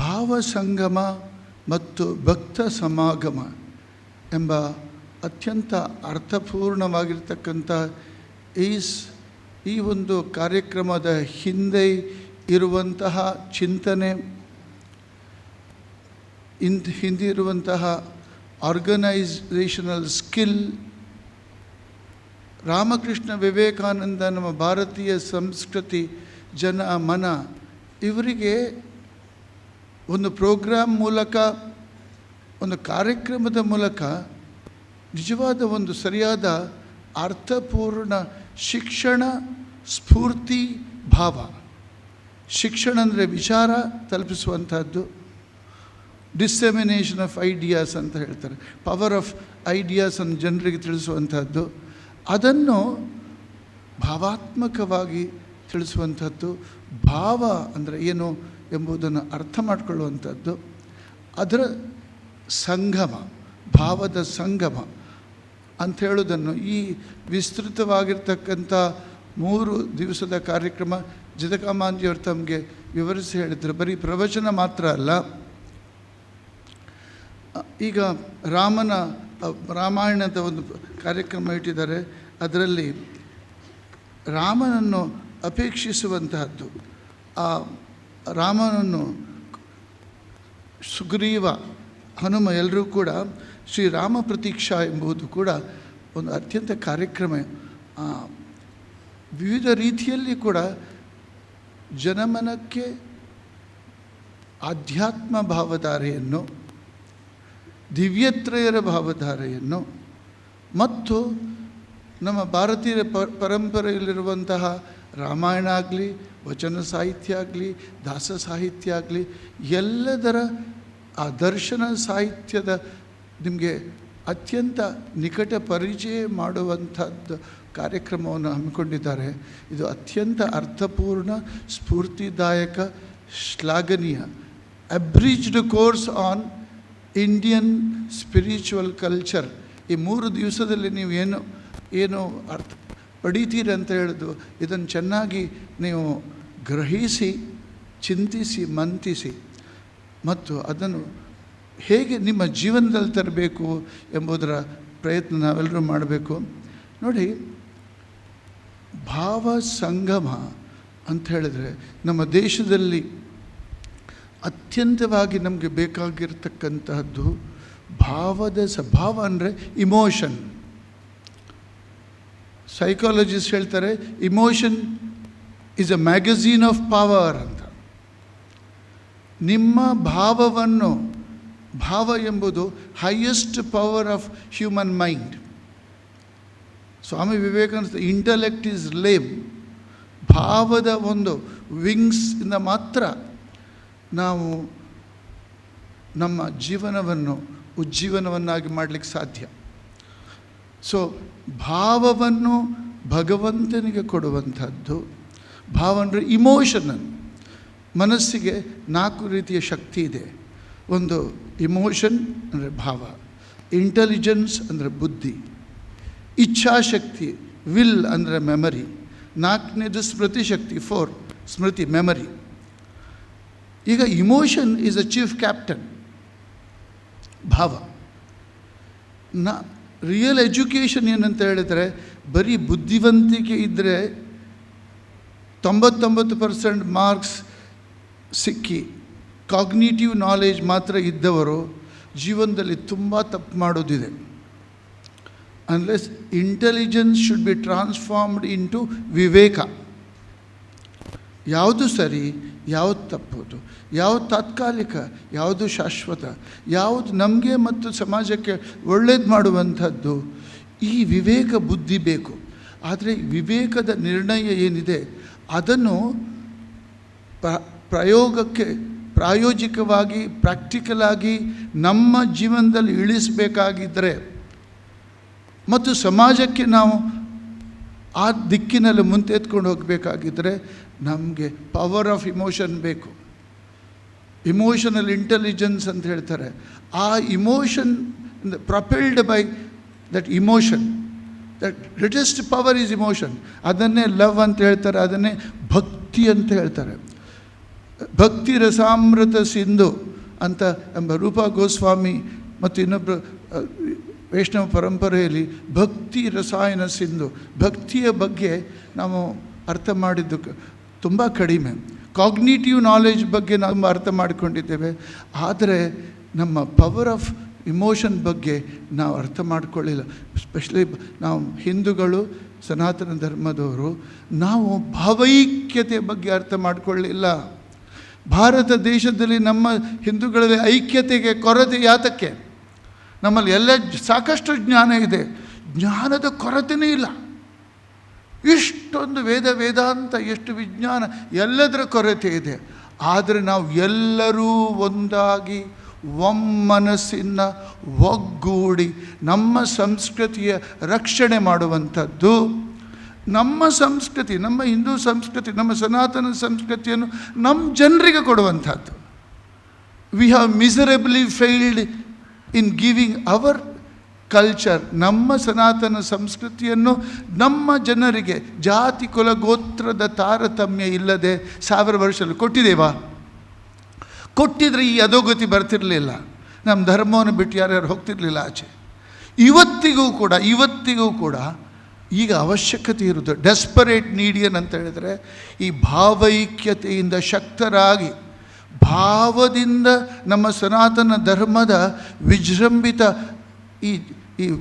ಭಾವ ಸಂಗಮ ಮತ್ತು ಭಕ್ತ ಸಮಾಗಮ ಎಂಬ ಅತ್ಯಂತ ಅರ್ಥಪೂರ್ಣವಾಗಿರ್ತಕ್ಕಂಥ ಈ ಒಂದು ಕಾರ್ಯಕ್ರಮದ ಹಿಂದೆ ಇರುವಂತಹ ಚಿಂತನೆ, ಹಿಂದೆ ಇರುವಂತಹ ಆರ್ಗನೈಸೇಷನಲ್ ಸ್ಕಿಲ್, ರಾಮಕೃಷ್ಣ ವಿವೇಕಾನಂದ ನಮ್ಮ ಭಾರತೀಯ ಸಂಸ್ಕೃತಿ, ಜನ ಮನ, ಇವರಿಗೆ ಒಂದು ಪ್ರೋಗ್ರಾಮ್ ಮೂಲಕ, ಒಂದು ಕಾರ್ಯಕ್ರಮದ ಮೂಲಕ ನಿಜವಾದ ಒಂದು ಸರಿಯಾದ ಅರ್ಥಪೂರ್ಣ ಶಿಕ್ಷಣ ಸ್ಫೂರ್ತಿ ಭಾವ. ಶಿಕ್ಷಣ ಅಂದರೆ ವಿಚಾರ ತಲುಪಿಸುವಂಥದ್ದು, ಡಿಸೆಮಿನೇಷನ್ ಆಫ್ ಐಡಿಯಾಸ್ ಅಂತ ಹೇಳ್ತಾರೆ, ಪವರ್ ಆಫ್ ಐಡಿಯಾಸ್ ಅನ್ನು ಜನರಿಗೆ ತಿಳಿಸುವಂಥದ್ದು, ಅದನ್ನು ಭಾವಾತ್ಮಕವಾಗಿ ತಿಳಿಸುವಂಥದ್ದು, ಭಾವ ಅಂದರೆ ಏನು ಎಂಬುದನ್ನು ಅರ್ಥ ಮಾಡಿಕೊಳ್ಳುವಂಥದ್ದು, ಅದರ ಸಂಗಮ, ಭಾವದ ಸಂಗಮ ಅಂತ ಹೇಳೋದನ್ನು ಈ ವಿಸ್ತೃತವಾಗಿರ್ತಕ್ಕಂಥ 3 ದಿವಸದ ಕಾರ್ಯಕ್ರಮ ಜದಕಾಮಾಂಜಿಯವರು ತಮಗೆ ವಿವರಿಸಿ ಹೇಳಿದರು. ಬರೀ ಪ್ರವಚನ ಮಾತ್ರ ಅಲ್ಲ, ಈಗ ರಾಮಾಯಣದ ಒಂದು ಕಾರ್ಯಕ್ರಮ ಇಟ್ಟಿದ್ದಾರೆ. ಅದರಲ್ಲಿ ರಾಮನನ್ನು ಅಪೇಕ್ಷಿಸುವಂತಹದ್ದು, ಆ ರಾಮನನ್ನು ಸುಗ್ರೀವ, ಹನುಮ ಎಲ್ಲರೂ ಕೂಡ ಶ್ರೀರಾಮ ಪ್ರತೀಕ್ಷಾ ಎಂಬುದು ಕೂಡ ಒಂದು ಅತ್ಯಂತ ಕಾರ್ಯಕ್ರಮ. ವಿವಿಧ ರೀತಿಯಲ್ಲಿ ಕೂಡ ಜನಮನಕ್ಕೆ ಆಧ್ಯಾತ್ಮ ಭಾವಧಾರೆಯನ್ನು, ದಿವ್ಯತ್ರಯರ ಭಾವಧಾರೆಯನ್ನು ಮತ್ತು ನಮ್ಮ ಭಾರತೀಯ ಪರಂಪರೆಯಲ್ಲಿರುವಂತಹ ರಾಮಾಯಣ ಆಗಲಿ, ವಚನ ಸಾಹಿತ್ಯ ಆಗಲಿ, ದಾಸ ಸಾಹಿತ್ಯ ಆಗಲಿ, ಎಲ್ಲದರ ಆ ದರ್ಶನ ಸಾಹಿತ್ಯದ ನಿಮಗೆ ಅತ್ಯಂತ ನಿಕಟ ಪರಿಚಯ ಮಾಡುವಂಥದ್ದು ಕಾರ್ಯಕ್ರಮವನ್ನು ಹಮ್ಮಿಕೊಂಡಿದ್ದಾರೆ. ಇದು ಅತ್ಯಂತ ಅರ್ಥಪೂರ್ಣ, ಸ್ಫೂರ್ತಿದಾಯಕ, ಶ್ಲಾಘನೀಯ. Abridged course on Indian spiritual culture. ಈ 3 ದಿವಸದಲ್ಲಿ ನೀವು ಏನು ಅರ್ಥ ಪಡೀತೀರಿ ಅಂತ ಹೇಳಿದ್ರು, ಇದನ್ನು ಚೆನ್ನಾಗಿ ನೀವು ಗ್ರಹಿಸಿ, ಚಿಂತಿಸಿ, ಮಂತಿಸಿ ಮತ್ತು ಅದನ್ನು ಹೇಗೆ ನಿಮ್ಮ ಜೀವನದಲ್ಲಿ ತರಬೇಕು ಎಂಬುದರ ಪ್ರಯತ್ನ ನಾವೆಲ್ಲರೂ ಮಾಡಬೇಕು. ನೋಡಿ, ಭಾವ ಸಂಗಮ ಅಂತ ಹೇಳಿದರೆ ನಮ್ಮ ದೇಶದಲ್ಲಿ ಅತ್ಯಂತವಾಗಿ ನಮಗೆ ಬೇಕಾಗಿರ್ತಕ್ಕಂತಹದ್ದು ಭಾವ ಅಂದರೆ ಇಮೋಷನ್. ಸೈಕಾಲಜಿಸ್ಟ್ ಹೇಳ್ತಾರೆ emotion is a magazine of power ಅಂತ. ನಿಮ್ಮ ಭಾವವನ್ನು, ಭಾವ ಎಂಬುದು highest power of human mind. Swami Vivekananda, intellect is lame. ಭಾವದ ಒಂದು ವಿಂಗ್ಸ್ ಇಂದ ಮಾತ್ರ ನಾವು ನಮ್ಮ ಜೀವನವನ್ನು ಉಜ್ಜೀವನವನ್ನಾಗಿ ಮಾಡಲಿಕ್ಕೆ ಸಾಧ್ಯ. ಸೊ ಭಾವವನ್ನು ಭಗವಂತನಿಗೆ ಕೊಡುವಂಥದ್ದು. ಭಾವ ಅಂದರೆ ಇಮೋಷನನ್ನು. ಮನಸ್ಸಿಗೆ 4 ರೀತಿಯ ಶಕ್ತಿ ಇದೆ. ಒಂದು ಇಮೋಷನ್ ಅಂದರೆ ಭಾವ, ಇಂಟೆಲಿಜೆನ್ಸ್ ಅಂದರೆ ಬುದ್ಧಿ, ಇಚ್ಛಾಶಕ್ತಿ ವಿಲ್ ಅಂದರೆ ಮೆಮರಿ, 4ನೇದು ಸ್ಮೃತಿ ಶಕ್ತಿ 4 ಸ್ಮೃತಿ ಮೆಮರಿ. ಈಗ emotion is a chief captain, ಭಾವ. ರಿಯಲ್ ಎಜುಕೇಷನ್ ಏನಂತ ಹೇಳಿದರೆ, ಬರೀ ಬುದ್ಧಿವಂತಿಕೆ ಇದ್ದರೆ 99% ಮಾರ್ಕ್ಸ್ ಸಿಕ್ಕಿ ಕಾಗ್ನಿಟಿವ್ ನಾಲೆಜ್ ಮಾತ್ರ ಇದ್ದವರು ಜೀವನದಲ್ಲಿ ತುಂಬ ತಪ್ಪು ಮಾಡೋದಿದೆ. Unless intelligence should be transformed into ವಿವೇಕ. ಯಾವುದು ಸರಿ, ಯಾವುದು ತಪ್ಪುದು, ಯಾವುದು ತಾತ್ಕಾಲಿಕ, ಯಾವುದು ಶಾಶ್ವತ, ಯಾವುದು ನಮಗೆ ಮತ್ತು ಸಮಾಜಕ್ಕೆ ಒಳ್ಳೇದು ಮಾಡುವಂಥದ್ದು, ಈ ವಿವೇಕ ಬುದ್ಧಿ ಬೇಕು. ಆದರೆ ವಿವೇಕದ ನಿರ್ಣಯ ಏನಿದೆ ಅದನ್ನು ಪ್ರಾಯೋಗಿಕವಾಗಿ ಪ್ರಾಕ್ಟಿಕಲ್ ಆಗಿ ನಮ್ಮ ಜೀವನದಲ್ಲಿ ಇಳಿಸಬೇಕಾಗಿದ್ದರೆ ಮತ್ತು ಸಮಾಜಕ್ಕೆ ನಾವು ಆ ದಿಕ್ಕಿನಲ್ಲಿ ಮುಂತೆತ್ಕೊಂಡು ಹೋಗಬೇಕಾಗಿದ್ದರೆ ನಮಗೆ ಪವರ್ ಆಫ್ ಇಮೋಷನ್ ಬೇಕು. ಇಮೋಷನಲ್ ಇಂಟೆಲಿಜೆನ್ಸ್ ಅಂತ ಹೇಳ್ತಾರೆ. ಆ emotion propelled by that emotion that greatest power is emotion. ಅದನ್ನೇ ಲವ್ ಅಂತ ಹೇಳ್ತಾರೆ, ಅದನ್ನೇ ಭಕ್ತಿ ಅಂತ ಹೇಳ್ತಾರೆ. ಭಕ್ತಿ ರಸಾಮೃತ ಸಿಂಧು ಅಂತ ಎಂಬ ರೂಪಾ ಗೋಸ್ವಾಮಿ ಮತ್ತು ಇನ್ನೊಬ್ಬರು ವೈಷ್ಣವ ಪರಂಪರೆಯಲ್ಲಿ ಭಕ್ತಿ ರಸಾಯನ ಸಿಂಧು, ಭಕ್ತಿಯ ಬಗ್ಗೆ ನಾವು ಅರ್ಥ ಮಾಡಿದ್ದು ತುಂಬ ಕಡಿಮೆ. ಕಾಗ್ನಿಟಿವ್ ನಾಲೆಜ್ ಬಗ್ಗೆ ನಾವು ಅರ್ಥ ಮಾಡಿಕೊಂಡಿದ್ದೇವೆ, ಆದರೆ ನಮ್ಮ ಪವರ್ ಆಫ್ ಇಮೋಷನ್ ಬಗ್ಗೆ ನಾವು ಅರ್ಥ ಮಾಡಿಕೊಳ್ಳಿಲ್ಲ. ಎಸ್ಪೆಷಲಿ ನಾವು ಹಿಂದೂಗಳು, ಸನಾತನ ಧರ್ಮದವರು, ನಾವು ಭಾವೈಕ್ಯತೆ ಬಗ್ಗೆ ಅರ್ಥ ಮಾಡಿಕೊಳ್ಳಿಲ್ಲ. ಭಾರತ ದೇಶದಲ್ಲಿ ನಮ್ಮ ಹಿಂದೂಗಳಲ್ಲಿ ಐಕ್ಯತೆಗೆ ಕೊರತೆ ಯಾತಕ್ಕೆ? ನಮ್ಮಲ್ಲಿ ಎಲ್ಲ ಸಾಕಷ್ಟು ಜ್ಞಾನ ಇದೆ, ಜ್ಞಾನದ ಕೊರತೆಯೇ ಇಲ್ಲ. ಇಷ್ಟೊಂದು ವೇದಾಂತ, ಎಷ್ಟು ವಿಜ್ಞಾನ, ಎಲ್ಲದರ ಕೊರತೆ ಇದೆ. ಆದರೆ ನಾವು ಎಲ್ಲರೂ ಒಂದಾಗಿ ಒಮ್ಮನಸ್ಸಿನ ಒಗ್ಗೂಡಿ ನಮ್ಮ ಸಂಸ್ಕೃತಿಯ ರಕ್ಷಣೆ ಮಾಡುವಂಥದ್ದು, ನಮ್ಮ ಸಂಸ್ಕೃತಿ, ನಮ್ಮ ಹಿಂದೂ ಸಂಸ್ಕೃತಿ, ನಮ್ಮ ಸನಾತನ ಸಂಸ್ಕೃತಿಯನ್ನು ನಮ್ಮ ಜನರಿಗೆ ಕೊಡುವಂಥದ್ದು. We have ಮಿಸರಬಲಿ failed in giving our culture. ನಮ್ಮ ಸನಾತನ ಸಂಸ್ಕೃತಿಯನ್ನು ನಮ್ಮ ಜನರಿಗೆ ಜಾತಿ ಕುಲ ಗೋತ್ರದ ತಾರತಮ್ಯ ಇಲ್ಲದೆ 1000 ವರ್ಷದಲ್ಲಿ ಕೊಟ್ಟಿದ್ದೇವಾ? ಕೊಟ್ಟಿದ್ರೆ ಈ ಅಧೋಗತಿ ಬರ್ತಿರಲಿಲ್ಲ. ನಮ್ಮ ಧರ್ಮವನ್ನು ಬಿಟ್ಟು ಯಾರ್ಯಾರು ಹೋಗ್ತಿರಲಿಲ್ಲ ಆಚೆ. ಇವತ್ತಿಗೂ ಕೂಡ ಈಗ ಅವಶ್ಯಕತೆ ಇರುವುದು, ಡೆಸ್ಪರೇಟ್ ನೀಡಿಯನ್ ಅಂತ ಹೇಳಿದರೆ, ಈ ಭಾವೈಕ್ಯತೆಯಿಂದ ಶಕ್ತರಾಗಿ, ಭಾವದಿಂದ ನಮ್ಮ ಸನಾತನ ಧರ್ಮದ ವಿಜೃಂಭಿತ ಈ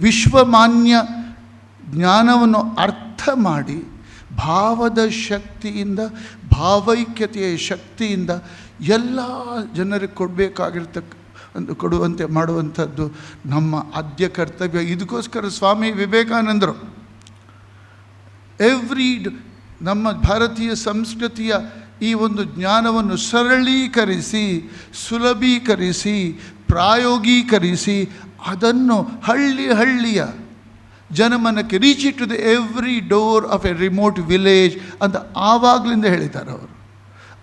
ವಿಶ್ವಮಾನ್ಯ ಜ್ಞಾನವನ್ನು ಅರ್ಥ ಮಾಡಿ, ಭಾವದ ಶಕ್ತಿಯಿಂದ, ಭಾವೈಕ್ಯತೆಯ ಶಕ್ತಿಯಿಂದ ಎಲ್ಲ ಜನರಿಗೆ ಕೊಡುವಂತೆ ಮಾಡುವಂಥದ್ದು ನಮ್ಮ ಆದ್ಯ ಕರ್ತವ್ಯ. ಇದಕ್ಕೋಸ್ಕರ ಸ್ವಾಮಿ ವಿವೇಕಾನಂದರು ನಮ್ಮ ಭಾರತೀಯ ಸಂಸ್ಕೃತಿಯ ಈ ಒಂದು ಜ್ಞಾನವನ್ನು ಸರಳೀಕರಿಸಿ, ಸುಲಭೀಕರಿಸಿ, ಪ್ರಾಯೋಗೀಕರಿಸಿ, ಅದನ್ನು ಹಳ್ಳಿಯ ಜನಮನಕ್ಕೆ reach it to the every door of a remote village ಅಂತ ಆವಾಗಲಿಂದ ಹೇಳಿದ್ದಾರೆ ಅವರು.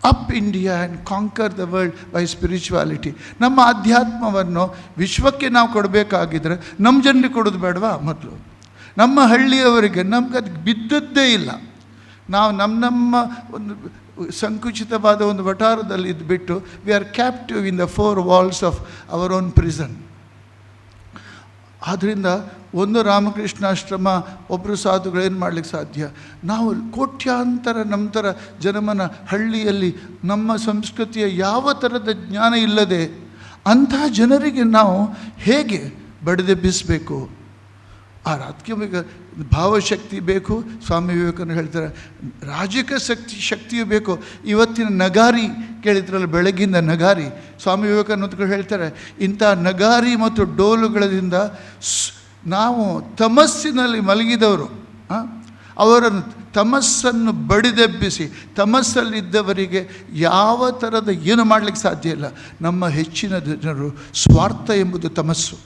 Up India and conquer the world by spirituality. ನಮ್ಮ ಅಧ್ಯಾತ್ಮವನ್ನು ವಿಶ್ವಕ್ಕೆ ನಾವು ಕೊಡಬೇಕಾಗಿದ್ದರೆ ನಮ್ಮ ಜನರಿಗೆ ಕೊಡೋದು ಬೇಡವಾ? ಮೊದಲು ನಮ್ಮ ಹಳ್ಳಿಯವರಿಗೆ ನಮ್ಗೆ ಅದಕ್ಕೆ ಬಿದ್ದದ್ದೇ ಇಲ್ಲ. ನಾವು ನಮ್ಮ ಒಂದು ಸಂಕುಚಿತವಾದ ಒಂದು ವಠಾರದಲ್ಲಿ ಇದ್ದುಬಿಟ್ಟು we are captive in the 4 walls of our own prison. ಆದ್ದರಿಂದ ಒಂದು ರಾಮಕೃಷ್ಣಾಶ್ರಮ, ಒಬ್ಬರು ಸಾಧುಗಳು ಏನು ಮಾಡಲಿಕ್ಕೆ ಸಾಧ್ಯ? ನಾವು ಕೋಟ್ಯಾಂತರ ನಮ್ಮ ಥರ ಜನಮನ ಹಳ್ಳಿಯಲ್ಲಿ ನಮ್ಮ ಸಂಸ್ಕೃತಿಯ ಯಾವ ಥರದ ಜ್ಞಾನ ಇಲ್ಲದೆ ಅಂತಹ ಜನರಿಗೆ ನಾವು ಹೇಗೆ ಬಡಿದೆಬ್ಬಿಸಬೇಕು? ಅದಕ್ಕೆ ಭಾವಶಕ್ತಿ ಬೇಕು. ಸ್ವಾಮಿ ವಿವೇಕಾನಂದ ಹೇಳ್ತಾರೆ, ರಾಜಕ ಶಕ್ತಿಯೂ ಬೇಕು. ಇವತ್ತಿನ ನಗಾರಿ ಕೇಳಿದ್ರಲ್ಲ, ಬೆಳಗಿಂದ ನಗಾರಿ, ಸ್ವಾಮಿ ವಿವೇಕಾನಂದರು ಹೇಳ್ತಾರೆ, ಇಂಥ ನಗಾರಿ ಮತ್ತು ಡೋಲುಗಳಿಂದ ನಾವು ತಮಸ್ಸಿನಲ್ಲಿ ಮಲಗಿದವರು, ಅವರನ್ನು ತಮಸ್ಸನ್ನು ಬಡಿದೆಬ್ಬಿಸಿ, ತಮಸ್ಸಲ್ಲಿದ್ದವರಿಗೆ ಯಾವ ಥರದ ಏನು ಮಾಡಲಿಕ್ಕೆ ಸಾಧ್ಯ ಇಲ್ಲ. ನಮ್ಮ ಹೆಚ್ಚಿನ ಜನರು ಸ್ವಾರ್ಥ ಎಂಬುದು ತಮಸ್ಸು,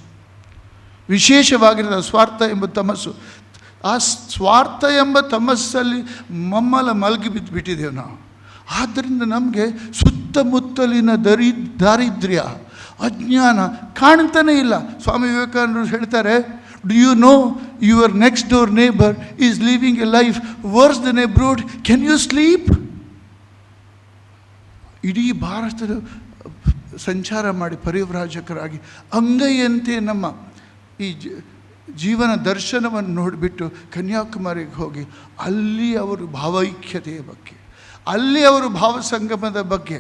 ವಿಶೇಷವಾಗಿರೋ ಸ್ವಾರ್ಥ ಎಂಬ ತಮಸ್ಸು. ಆ ಸ್ವಾರ್ಥ ಎಂಬ ತಮಸ್ಸಲ್ಲಿ ಮಲಗಿ ಬಿಟ್ಟಿದ್ದೇವೆ ನಾವು. ಆದ್ದರಿಂದ ನಮಗೆ ಸುತ್ತಮುತ್ತಲಿನ ದಾರಿದ್ರ್ಯ, ಅಜ್ಞಾನ ಕಾಣ್ತಾನೇ ಇಲ್ಲ. ಸ್ವಾಮಿ ವಿವೇಕಾನಂದರು ಹೇಳ್ತಾರೆ, do you know your next door neighbour is living a life worse the neighbourhood, can you sleep? ಇಡೀ ಭಾರತದ ಸಂಚಾರ ಮಾಡಿ ಪರಿವ್ರಾಜಕರಾಗಿ ಅಂಗೈಯಂತೆ ನಮ್ಮ ಈ ಜೀವನ ದರ್ಶನವನ್ನು ನೋಡಿಬಿಟ್ಟು ಕನ್ಯಾಕುಮಾರಿಗೆ ಹೋಗಿ ಅಲ್ಲಿ ಅವರು ಭಾವೈಕ್ಯತೆಯ ಬಗ್ಗೆ, ಅಲ್ಲಿ ಅವರು ಭಾವಸಂಗಮದ ಬಗ್ಗೆ,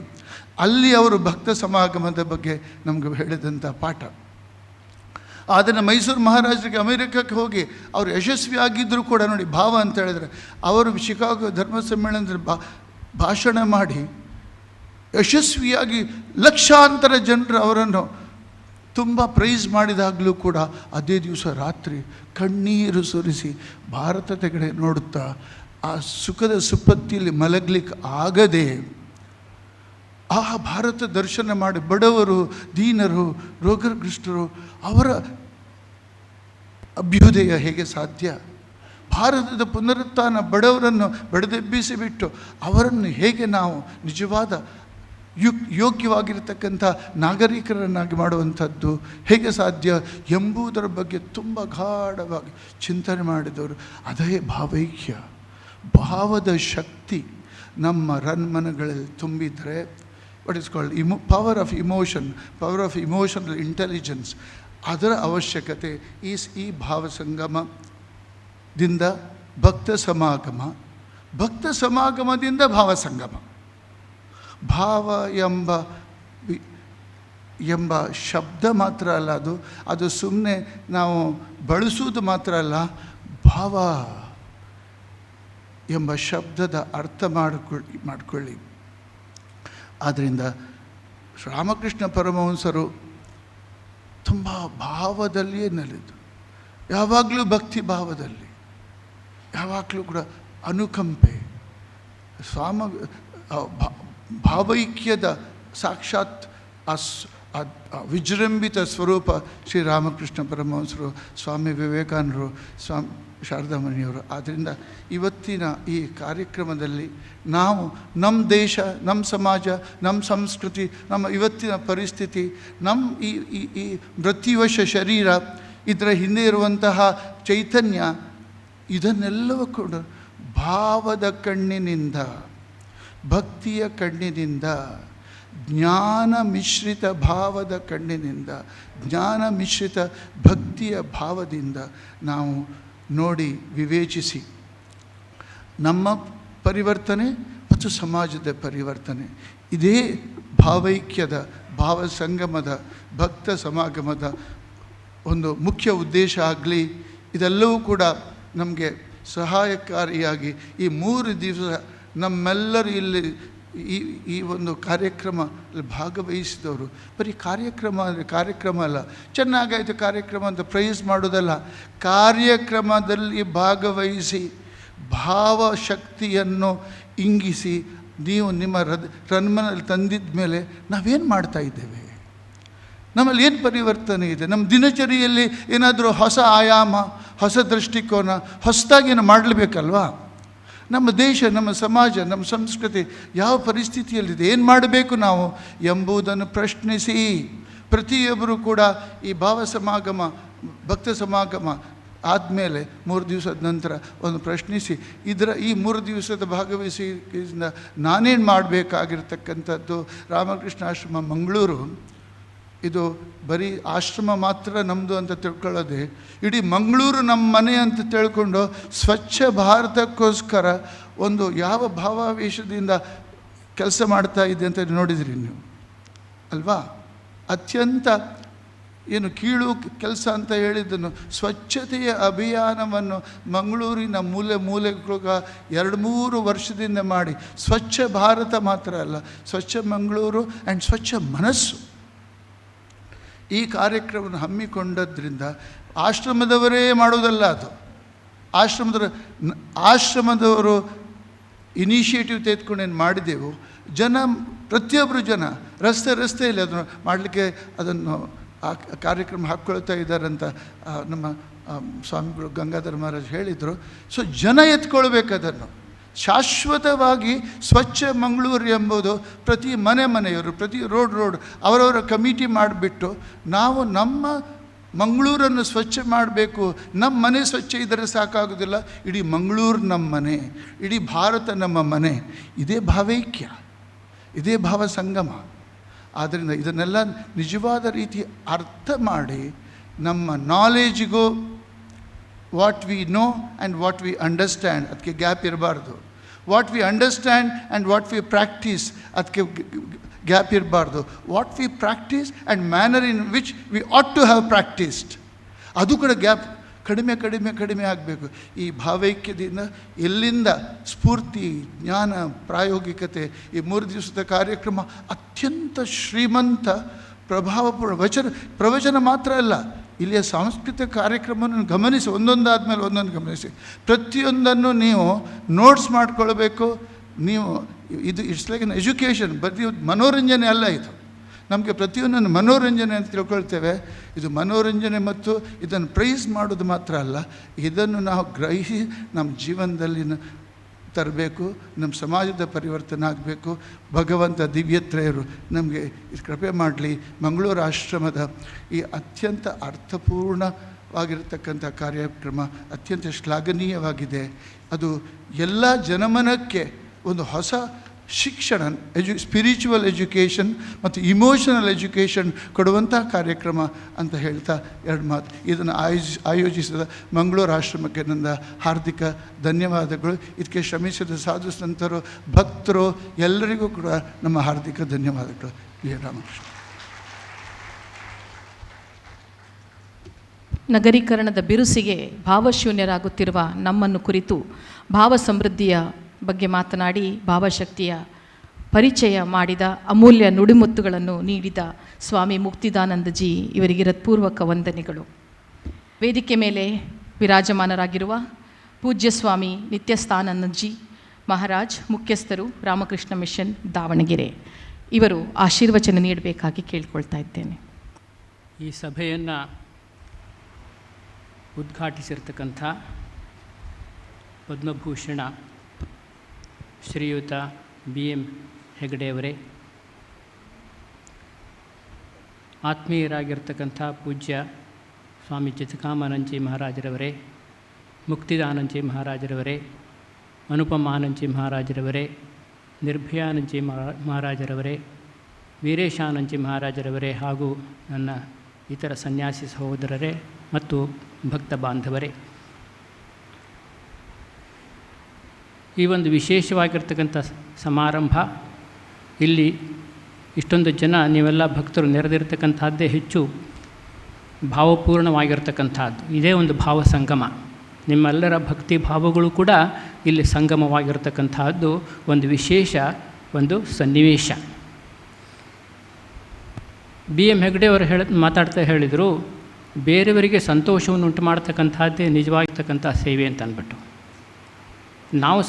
ಅಲ್ಲಿ ಅವರು ಭಕ್ತ ಸಮಾಗಮದ ಬಗ್ಗೆ ನಮಗೆ ಹೇಳಿದಂಥ ಪಾಠ. ಅದನ್ನು ಮೈಸೂರು ಮಹಾರಾಜರಿಗೆ ಅಮೇರಿಕಕ್ಕೆ ಹೋಗಿ ಅವರು ಯಶಸ್ವಿಯಾಗಿದ್ದರೂ ಕೂಡ ನೋಡಿ, ಭಾವ ಅಂತ ಹೇಳಿದ್ರೆ ಅವರು ಶಿಕಾಗೋ ಧರ್ಮ ಸಮ್ಮೇಳನದಲ್ಲಿ ಭಾಷಣ ಮಾಡಿ ಯಶಸ್ವಿಯಾಗಿ ಲಕ್ಷಾಂತರ ಜನರು ಅವರನ್ನು ತುಂಬ ಪ್ರೈಸ್ ಮಾಡಿದಾಗಲೂ ಕೂಡ ಅದೇ ದಿವಸ ರಾತ್ರಿ ಕಣ್ಣೀರು ಸುರಿಸಿ ಭಾರತದ ಕಡೆ ನೋಡುತ್ತಾ ಆ ಸುಖದ ಸುಪ್ಪತ್ತಿಯಲ್ಲಿ ಮಲಗಲಿಕ್ಕೆ ಆಗದೆ ಆ ಭಾರತ ದರ್ಶನ ಮಾಡಿ ಬಡವರು, ದೀನರು, ರೋಗಗ್ರಸ್ತರು ಅವರ ಅಭ್ಯುದಯ ಹೇಗೆ ಸಾಧ್ಯ? ಭಾರತದ ಪುನರುತ್ಥಾನ, ಬಡವರನ್ನು ಬಡಿದೆಬ್ಬಿಸಿಬಿಟ್ಟು ಅವರನ್ನು ಹೇಗೆ ನಾವು ನಿಜವಾದ ಯೋಗ್ಯವಾಗಿರತಕ್ಕಂಥ ನಾಗರಿಕರನ್ನಾಗಿ ಮಾಡುವಂಥದ್ದು ಹೇಗೆ ಸಾಧ್ಯ ಎಂಬುದರ ಬಗ್ಗೆ ತುಂಬ ಗಾಢವಾಗಿ ಚಿಂತನೆ ಮಾಡಿದವರು. ಅದೇ ಭಾವೈಕ್ಯ. ಭಾವದ ಶಕ್ತಿ ನಮ್ಮ ರನ್ಮನಗಳಲ್ಲಿ ತುಂಬಿದರೆ what is called power of emotional intelligence, ಅದರ ಅವಶ್ಯಕತೆ ಈ ಭಾವ ಸಂಗಮದಿಂದ ಭಕ್ತ ಸಮಾಗಮದಿಂದ ಭಾವ ಸಂಗಮ. ಭಾವ ಎಂಬ ಶಬ್ದ ಮಾತ್ರ ಅಲ್ಲ, ಅದು ಸುಮ್ಮನೆ ನಾವು ಬಳಸುವುದು ಮಾತ್ರ ಅಲ್ಲ, ಭಾವ ಎಂಬ ಶಬ್ದದ ಅರ್ಥ ಮಾಡಿಕೊಳ್ಳಿ. ಆದ್ದರಿಂದ ರಾಮಕೃಷ್ಣ ಪರಮಹಂಸರು ತುಂಬ ಭಾವದಲ್ಲಿಯೇ ನೆಲೆದು, ಯಾವಾಗಲೂ ಭಕ್ತಿ ಭಾವದಲ್ಲಿ, ಯಾವಾಗಲೂ ಕೂಡ ಅನುಕಂಪೆ, ಭಾವೈಕ್ಯದ ಸಾಕ್ಷಾತ್ ವಿಜೃಂಭಿತ ಸ್ವರೂಪ ಶ್ರೀರಾಮಕೃಷ್ಣ ಪರಮಹಂಸರು, ಸ್ವಾಮಿ ವಿವೇಕಾನಂದರು, ಸ್ವಾಮಿ ಶಾರದಾಮಣಿಯವರು. ಆದ್ದರಿಂದ ಇವತ್ತಿನ ಈ ಕಾರ್ಯಕ್ರಮದಲ್ಲಿ ನಾವು ನಮ್ಮ ದೇಶ, ನಮ್ಮ ಸಮಾಜ, ನಮ್ಮ ಸಂಸ್ಕೃತಿ, ನಮ್ಮ ಇವತ್ತಿನ ಪರಿಸ್ಥಿತಿ, ನಮ್ಮ ಈ ಮೃತ್ಯುವಶ ಶರೀರ, ಇದರ ಹಿಂದೆ ಇರುವಂತಹ ಚೈತನ್ಯ, ಇದನ್ನೆಲ್ಲವೂ ಕೂಡ ಭಾವದ ಕಣ್ಣಿನಿಂದ, ಭಕ್ತಿಯ ಕಣ್ಣಿನಿಂದ, ಜ್ಞಾನ ಮಿಶ್ರಿತ ಭಾವದ ಕಣ್ಣಿನಿಂದ, ಜ್ಞಾನ ಮಿಶ್ರಿತ ಭಕ್ತಿಯ ಭಾವದಿಂದ ನಾವು ನೋಡಿ ವಿವೇಚಿಸಿ ನಮ್ಮ ಪರಿವರ್ತನೆ ಮತ್ತು ಸಮಾಜದ ಪರಿವರ್ತನೆ, ಇದೇ ಭಾವೈಕ್ಯದ, ಭಾವ ಸಂಗಮದ, ಭಕ್ತ ಸಮಾಗಮದ ಒಂದು ಮುಖ್ಯ ಉದ್ದೇಶ ಆಗಲಿ. ಇದೆಲ್ಲವೂ ಕೂಡ ನಮಗೆ ಸಹಾಯಕಾರಿಯಾಗಿ ಈ 3 ದಿವಸ ನಮ್ಮೆಲ್ಲರೂ ಇಲ್ಲಿ ಈ ಒಂದು ಕಾರ್ಯಕ್ರಮ ಭಾಗವಹಿಸಿದವರು, ಬರೀ ಕಾರ್ಯಕ್ರಮ ಅಲ್ಲ, ಚೆನ್ನಾಗಾಯಿತು ಕಾರ್ಯಕ್ರಮ ಅಂತ ಪ್ರೈಸ್ ಮಾಡೋದಲ್ಲ, ಕಾರ್ಯಕ್ರಮದಲ್ಲಿ ಭಾಗವಹಿಸಿ ಭಾವಶಕ್ತಿಯನ್ನು ಇಂಗಿಸಿ ನೀವು ನಿಮ್ಮ ರನ್ಮನಲ್ಲಿ ತಂದಿದ್ದ ಮೇಲೆ ನಾವೇನು ಮಾಡ್ತಾ ಇದ್ದೇವೆ, ನಮ್ಮಲ್ಲಿ ಏನು ಪರಿವರ್ತನೆ ಇದೆ, ನಮ್ಮ ದಿನಚರಿಯಲ್ಲಿ ಏನಾದರೂ ಹೊಸ ಆಯಾಮ, ಹೊಸ ದೃಷ್ಟಿಕೋನ, ಹೊಸದಾಗಿ ಏನು ಮಾಡಲೇಬೇಕಲ್ವಾ? ನಮ್ಮ ದೇಶ, ನಮ್ಮ ಸಮಾಜ, ನಮ್ಮ ಸಂಸ್ಕೃತಿ ಯಾವ ಪರಿಸ್ಥಿತಿಯಲ್ಲಿದೆ, ಏನು ಮಾಡಬೇಕು ನಾವು ಎಂಬುದನ್ನು ಪ್ರಶ್ನಿಸಿ ಪ್ರತಿಯೊಬ್ಬರು ಕೂಡ ಈ ಭಾವ ಸಮಾಗಮ, ಭಕ್ತ ಸಮಾಗಮ ಆದಮೇಲೆ 3 ದಿವಸದ ನಂತರ ಒಂದು ಪ್ರಶ್ನಿಸಿ, ಈ 3 ದಿವಸದ ಭಾಗವಹಿಸಿದ ನಾನೇನು ಮಾಡಬೇಕಾಗಿರ್ತಕ್ಕಂಥದ್ದು. ರಾಮಕೃಷ್ಣ ಆಶ್ರಮ ಮಂಗಳೂರು ಇದು ಬರೀ ಆಶ್ರಮ ಮಾತ್ರ ನಮ್ಮದು ಅಂತ ತಿಳ್ಕೊಳ್ಳೋದೆ, ಇಡೀ ಮಂಗಳೂರು ನಮ್ಮ ಮನೆ ಅಂತ ತಿಳ್ಕೊಂಡು ಸ್ವಚ್ಛ ಭಾರತಕ್ಕೋಸ್ಕರ ಒಂದು ಯಾವ ಭಾವಾವೇಶದಿಂದ ಕೆಲಸ ಮಾಡ್ತಾ ಇದೆ ಅಂತ ನೋಡಿದ್ರಿ ನೀವು ಅಲ್ವಾ? ಅತ್ಯಂತ ಏನು ಕೀಳು ಕೆಲಸ ಅಂತ ಹೇಳಿದ್ದನ್ನು, ಸ್ವಚ್ಛತೆಯ ಅಭಿಯಾನವನ್ನು ಮಂಗಳೂರಿನ ಮೂಲೆಗಳಿಗೆ 2-3 ವರ್ಷದಿಂದ ಮಾಡಿ, ಸ್ವಚ್ಛ ಭಾರತ ಮಾತ್ರ ಅಲ್ಲ, ಸ್ವಚ್ಛ ಮಂಗಳೂರು ಆ್ಯಂಡ್ ಸ್ವಚ್ಛ ಮನಸ್ಸು ಈ ಕಾರ್ಯಕ್ರಮವನ್ನು ಹಮ್ಮಿಕೊಂಡದ್ರಿಂದ ಆಶ್ರಮದವರೇ ಮಾಡೋದಲ್ಲ, ಅದು ಆಶ್ರಮದವರು ಇನಿಷಿಯೇಟಿವ್ ತೆಗೆದುಕೊಂಡೇನು ಮಾಡಿದೆವು. ಪ್ರತಿಯೊಬ್ಬರು ಜನ ರಸ್ತೆಯಲ್ಲಿ ಅದನ್ನು ಮಾಡಲಿಕ್ಕೆ ಅದನ್ನು ಆ ಕಾರ್ಯಕ್ರಮ ಹಾಕ್ಕೊಳ್ತಾ ಇದ್ದಾರಂತ ನಮ್ಮ ಸ್ವಾಮಿಗಳು ಗಂಗಾಧರ ಮಹಾರಾಜ್ ಹೇಳಿದರು. ಸೊ ಜನ ಎತ್ಕೊಳ್ಬೇಕು ಅದನ್ನು ಶಾಶ್ವತವಾಗಿ. ಸ್ವಚ್ಛ ಮಂಗಳೂರು ಎಂಬುದು ಪ್ರತಿ ಮನೆಯವರು, ಪ್ರತಿ ರೋಡ್ ಅವರವರ ಕಮಿಟಿ ಮಾಡಿಬಿಟ್ಟು ನಾವು ನಮ್ಮ ಮಂಗಳೂರನ್ನು ಸ್ವಚ್ಛ ಮಾಡಬೇಕು. ನಮ್ಮ ಮನೆ ಸ್ವಚ್ಛ ಇದ್ದರೆ ಸಾಕಾಗೋದಿಲ್ಲ, ಇಡೀ ಮಂಗಳೂರು ನಮ್ಮ ಮನೆ, ಇಡೀ ಭಾರತ ನಮ್ಮ ಮನೆ. ಇದೇ ಭಾವೈಕ್ಯ, ಇದೇ ಭಾವ ಸಂಗಮ. ಆದ್ದರಿಂದ ಇದನ್ನೆಲ್ಲ ನಿಜವಾದ ರೀತಿ ಅರ್ಥ ಮಾಡಿ ನಮ್ಮ ನಾಲೆಜಿಗೂ what we know and what we understand ಅದಕ್ಕೆ ಗ್ಯಾಪ್ ಇರಬಾರ್ದು. What we understand and what we practice ಅದಕ್ಕೆ ಗ್ಯಾಪ್ ಇರಬಾರ್ದು. What we practice and manner in which we ought to have practised ಅದು ಕೂಡ ಗ್ಯಾಪ್ ಕಡಿಮೆ ಆಗಬೇಕು. ಈ ಭಾವೈಕ್ಯದಿಂದ ಎಲ್ಲಿಂದ ಸ್ಫೂರ್ತಿ, ಜ್ಞಾನ, ಪ್ರಾಯೋಗಿಕತೆ, ಈ 3 ದಿವಸದ ಕಾರ್ಯಕ್ರಮ ಅತ್ಯಂತ ಶ್ರೀಮಂತ ಪ್ರಭಾವಪೂರ್ಣ ಪ್ರವಚನ ಮಾತ್ರ ಅಲ್ಲ, ಇಲ್ಲಿಯ ಸಾಂಸ್ಕೃತಿಕ ಕಾರ್ಯಕ್ರಮವನ್ನು ಗಮನಿಸಿ, ಒಂದೊಂದಾದಮೇಲೆ ಒಂದೊಂದು ಗಮನಿಸಿ, ಪ್ರತಿಯೊಂದನ್ನು ನೀವು ನೋಟ್ಸ್ ಮಾಡಿಕೊಳ್ಬೇಕು. ನೀವು ಇಟ್ಸ್ ಲೈಕ್ ಎನ್ ಎಜುಕೇಷನ್, ಬರೀ ಮನೋರಂಜನೆ ಅಲ್ಲ ಇದು. ನಮಗೆ ಪ್ರತಿಯೊಂದನ್ನು ಮನೋರಂಜನೆ ಅಂತ ತಿಳ್ಕೊಳ್ತೇವೆ. ಇದು ಮನೋರಂಜನೆ ಮತ್ತು ಇದನ್ನು ಪ್ರೈಸ್ ಮಾಡೋದು ಮಾತ್ರ ಅಲ್ಲ, ಇದನ್ನು ನಾವು ಗ್ರಹಿಸಿ ನಮ್ಮ ಜೀವನದಲ್ಲಿ ತರಬೇಕು, ನಮ್ಮ ಸಮಾಜದ ಪರಿವರ್ತನೆ ಆಗಬೇಕು. ಭಗವಂತ ದಿವ್ಯತ್ರಯರು ನಮಗೆ ಕೃಪೆ ಮಾಡಲಿ. ಮಂಗಳೂರು ಆಶ್ರಮದ ಈ ಅತ್ಯಂತ ಅರ್ಥಪೂರ್ಣವಾಗಿರತಕ್ಕಂಥ ಕಾರ್ಯಕ್ರಮ ಅತ್ಯಂತ ಶ್ಲಾಘನೀಯವಾಗಿದೆ. ಅದು ಎಲ್ಲ ಜನಮನಕ್ಕೆ ಒಂದು ಹೊಸ ಶಿಕ್ಷಣ, ಸ್ಪಿರಿಚುವಲ್ ಎಜುಕೇಷನ್ ಮತ್ತು ಇಮೋಷನಲ್ ಎಜುಕೇಷನ್ ಕೊಡುವಂಥ ಕಾರ್ಯಕ್ರಮ ಅಂತ ಹೇಳ್ತಾ ಎರಡು ಮಾತು. ಇದನ್ನು ಆಯೋಜಿಸಿದ ಮಂಗಳೂರು ಆಶ್ರಮಕ್ಕೆ ನನ್ನ ಹಾರ್ದಿಕ ಧನ್ಯವಾದಗಳು. ಇದಕ್ಕೆ ಶ್ರಮಿಸಿದ ಸಾಧು ಸಂತರು, ಭಕ್ತರು ಎಲ್ಲರಿಗೂ ಕೂಡ ನಮ್ಮ ಹಾರ್ದಿಕ ಧನ್ಯವಾದಗಳು. ವಿ ರಾಮಕೃಷ್ಣ. ನಗರೀಕರಣದ ಬಿರುಸಿಗೆ ಭಾವಶೂನ್ಯರಾಗುತ್ತಿರುವ ನಮ್ಮನ್ನು ಕುರಿತು ಭಾವ ಸಮೃದ್ಧಿಯ ಬಗ್ಗೆ ಮಾತನಾಡಿ ಭಾವಶಕ್ತಿಯ ಪರಿಚಯ ಮಾಡಿದ ಅಮೂಲ್ಯ ನುಡಿಮುತ್ತುಗಳನ್ನು ನೀಡಿದ ಸ್ವಾಮಿ ಮುಕ್ತಿದಾನಂದಜಿ ಇವರಿಗೆ ಹೃತ್ಪೂರ್ವಕ ವಂದನೆಗಳು. ವೇದಿಕೆ ಮೇಲೆ ವಿರಾಜಮಾನರಾಗಿರುವ ಪೂಜ್ಯ ಸ್ವಾಮಿ ನಿತ್ಯಸ್ಥಾನಂದಜಿ ಮಹಾರಾಜ್, ಮುಖ್ಯಸ್ಥರು ರಾಮಕೃಷ್ಣ ಮಿಷನ್ ದಾವಣಗೆರೆ, ಇವರು ಆಶೀರ್ವಚನ ನೀಡಬೇಕಾಗಿ ಕೇಳ್ಕೊಳ್ತಾ ಇದ್ದೇನೆ. ಈ ಸಭೆಯನ್ನು ಉದ್ಘಾಟಿಸಿರ್ತಕ್ಕಂಥ ಪದ್ಮಭೂಷಣ ಶ್ರೀಯುತ BM ಹೆಗಡೆಯವರೇ, ಆತ್ಮೀಯರಾಗಿರ್ತಕ್ಕಂಥ ಪೂಜ್ಯ ಸ್ವಾಮಿ ಚಿತ್ತಕಾಮಾನಂದಜಿ ಮಹಾರಾಜರವರೇ, ಮುಕ್ತಿದಾನಂದಜಿ ಮಹಾರಾಜರವರೇ, ಅನುಪಮಾನಂದಜಿ ಮಹಾರಾಜರವರೇ, ನಿರ್ಭಯಾನಂದಜಿ ಮಹಾರಾಜರವರೇ, ವೀರೇಶಾನಂದಜಿ ಮಹಾರಾಜರವರೇ ಹಾಗೂ ನನ್ನ ಇತರ ಸನ್ಯಾಸಿ ಸಹೋದರರೇ ಮತ್ತು ಭಕ್ತ ಬಾಂಧವರೇ, ಈ ಒಂದು ವಿಶೇಷವಾಗಿರ್ತಕ್ಕಂಥ ಸಮಾರಂಭ, ಇಲ್ಲಿ ಇಷ್ಟೊಂದು ಜನ ನೀವೆಲ್ಲ ಭಕ್ತರು ನೆರೆದಿರ್ತಕ್ಕಂಥದ್ದೇ ಹೆಚ್ಚು ಭಾವಪೂರ್ಣವಾಗಿರ್ತಕ್ಕಂಥದ್ದು. ಇದೇ ಒಂದು ಭಾವ ಸಂಗಮ. ನಿಮ್ಮೆಲ್ಲರ ಭಕ್ತಿ ಭಾವಗಳು ಕೂಡ ಇಲ್ಲಿ ಸಂಗಮವಾಗಿರ್ತಕ್ಕಂಥದ್ದು ಒಂದು ವಿಶೇಷ ಒಂದು ಸನ್ನಿವೇಶ. BM ಹೆಗಡೆಯವರು ಮಾತಾಡ್ತಾ ಹೇಳಿದರು, ಬೇರೆಯವರಿಗೆ ಸಂತೋಷವನ್ನು ಉಂಟು ಮಾಡ್ತಕ್ಕಂಥದ್ದೇ ನಿಜವಾಗಿರ್ತಕ್ಕಂಥ ಸೇವೆ ಅಂತ ಅಂದ್ಬಿಟ್ಟು. ನಾವು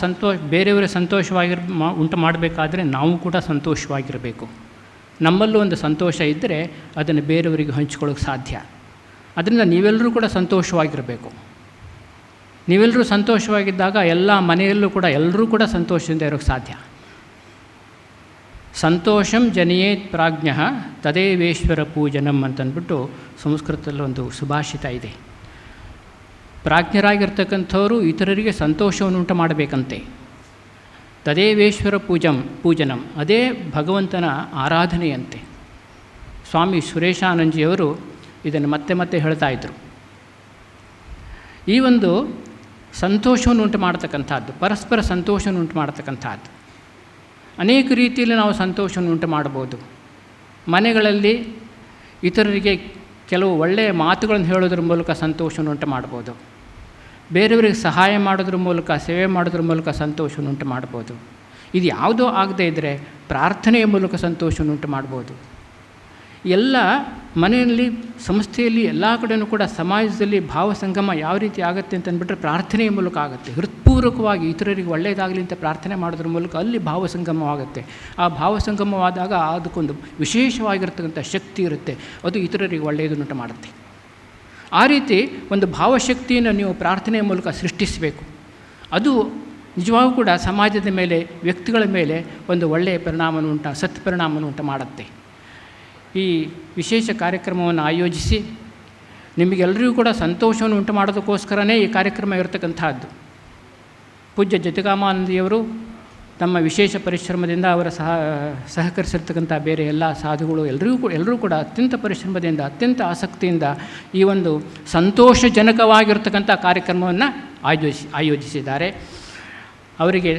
ಬೇರೆಯವರ ಉಂಟು ಮಾಡಬೇಕಾದ್ರೆ ನಾವು ಕೂಡ ಸಂತೋಷವಾಗಿರಬೇಕು. ನಮ್ಮಲ್ಲೂ ಒಂದು ಸಂತೋಷ ಇದ್ದರೆ ಅದನ್ನು ಬೇರೆಯವರಿಗೆ ಹಂಚ್ಕೊಳ್ಳೋಕೆ ಸಾಧ್ಯ. ಅದರಿಂದ ನೀವೆಲ್ಲರೂ ಕೂಡ ಸಂತೋಷವಾಗಿರಬೇಕು. ನೀವೆಲ್ಲರೂ ಸಂತೋಷವಾಗಿದ್ದಾಗ ಎಲ್ಲ ಮನೆಯಲ್ಲೂ ಕೂಡ ಎಲ್ಲರೂ ಕೂಡ ಸಂತೋಷದಿಂದ ಇರೋಕ್ಕೆ ಸಾಧ್ಯ. ಸಂತೋಷಂ ಜನಯೇತ್ ಪ್ರಾಜ್ಞಃ ತದೇವೇಶ್ವರ ಪೂಜನಂ ಅಂತಂದ್ಬಿಟ್ಟು ಸಂಸ್ಕೃತದಲ್ಲಿ ಒಂದು ಸುಭಾಷಿತ ಇದೆ. ಪ್ರಾಜ್ಞರಾಗಿರ್ತಕ್ಕಂಥವರು ಇತರರಿಗೆ ಸಂತೋಷವನ್ನು ಉಂಟು ಮಾಡಬೇಕಂತೆ. ತದೇವೇಶ್ವರ ಪೂಜನಂ, ಅದೇ ಭಗವಂತನ ಆರಾಧನೆಯಂತೆ. ಸ್ವಾಮಿ ಸುರೇಶಾನಂದಜಿಯವರು ಇದನ್ನು ಮತ್ತೆ ಮತ್ತೆ ಹೇಳ್ತಾ ಇದ್ದರು. ಈ ಒಂದು ಸಂತೋಷವನ್ನು ಉಂಟು ಮಾಡ್ತಕ್ಕಂಥದ್ದು, ಪರಸ್ಪರ ಸಂತೋಷವನ್ನು ಉಂಟು ಮಾಡ್ತಕ್ಕಂಥದ್ದು ಅನೇಕ ರೀತಿಯಲ್ಲಿ ನಾವು ಸಂತೋಷವನ್ನು ಉಂಟು ಮಾಡ್ಬೋದು. ಮನೆಗಳಲ್ಲಿ ಇತರರಿಗೆ ಕೆಲವು ಒಳ್ಳೆಯ ಮಾತುಗಳನ್ನು ಹೇಳೋದ್ರ ಮೂಲಕ ಸಂತೋಷವನ್ನು ಉಂಟು ಮಾಡ್ಬೋದು. ಬೇರೆಯವರಿಗೆ ಸಹಾಯ ಮಾಡೋದ್ರ ಮೂಲಕ, ಸೇವೆ ಮಾಡೋದ್ರ ಮೂಲಕ ಸಂತೋಷವನ್ನು ಉಂಟು ಮಾಡ್ಬೋದು. ಇದು ಯಾವುದೋ ಆಗದೇ ಇದ್ದರೆ ಪ್ರಾರ್ಥನೆಯ ಮೂಲಕ ಸಂತೋಷವನ್ನು ಉಂಟು ಮಾಡ್ಬೋದು. ಎಲ್ಲ ಮನೆಯಲ್ಲಿ, ಸಂಸ್ಥೆಯಲ್ಲಿ, ಎಲ್ಲ ಕಡೆಯೂ ಕೂಡ ಸಮಾಜದಲ್ಲಿ ಭಾವಸಂಗಮ ಯಾವ ರೀತಿ ಆಗುತ್ತೆ ಅಂತಂದ್ಬಿಟ್ರೆ ಪ್ರಾರ್ಥನೆಯ ಮೂಲಕ ಆಗುತ್ತೆ. ಹೃತ್ಪೂರ್ವಕವಾಗಿ ಇತರರಿಗೆ ಒಳ್ಳೆಯದಾಗಲಿ ಅಂತ ಪ್ರಾರ್ಥನೆ ಮಾಡೋದ್ರ ಮೂಲಕ ಅಲ್ಲಿ ಭಾವಸಂಗಮವಾಗುತ್ತೆ. ಆ ಭಾವಸಂಗಮವಾದಾಗ ಅದಕ್ಕೊಂದು ವಿಶೇಷವಾಗಿರ್ತಕ್ಕಂಥ ಶಕ್ತಿ ಇರುತ್ತೆ, ಅದು ಇತರರಿಗೆ ಒಳ್ಳೆಯದನ್ನುಂಟು ಮಾಡುತ್ತೆ. ಆ ರೀತಿ ಒಂದು ಭಾವಶಕ್ತಿಯನ್ನು ನೀವು ಪ್ರಾರ್ಥನೆಯ ಮೂಲಕ ಸೃಷ್ಟಿಸಬೇಕು. ಅದು ನಿಜವಾಗೂ ಕೂಡ ಸಮಾಜದ ಮೇಲೆ, ವ್ಯಕ್ತಿಗಳ ಮೇಲೆ ಒಂದು ಒಳ್ಳೆಯ ಪರಿಣಾಮವನ್ನು ಸತ್ಪರಿಣಾಮವನ್ನು ಉಂಟು ಮಾಡುತ್ತೆ. ಈ ವಿಶೇಷ ಕಾರ್ಯಕ್ರಮವನ್ನು ಆಯೋಜಿಸಿ ನಿಮಗೆಲ್ಲರಿಗೂ ಕೂಡ ಸಂತೋಷವನ್ನು ಉಂಟು ಮಾಡೋದಕ್ಕೋಸ್ಕರನೇ ಈ ಕಾರ್ಯಕ್ರಮ ಇರತಕ್ಕಂಥದ್ದು. ಪೂಜ್ಯ ಚಿತ್ತಕಾಮಾನಂದಜಿಯವರು ತಮ್ಮ ವಿಶೇಷ ಪರಿಶ್ರಮದಿಂದ ಅವರ ಸಹಕರಿಸಿರ್ತಕ್ಕಂಥ ಬೇರೆ ಎಲ್ಲ ಸಾಧುಗಳು ಎಲ್ಲರೂ ಕೂಡ ಅತ್ಯಂತ ಪರಿಶ್ರಮದಿಂದ, ಅತ್ಯಂತ ಆಸಕ್ತಿಯಿಂದ ಈ ಒಂದು ಸಂತೋಷಜನಕವಾಗಿರ್ತಕ್ಕಂಥ ಕಾರ್ಯಕ್ರಮವನ್ನು ಆಯೋಜಿಸಿದ್ದಾರೆ. ಅವರಿಗೆ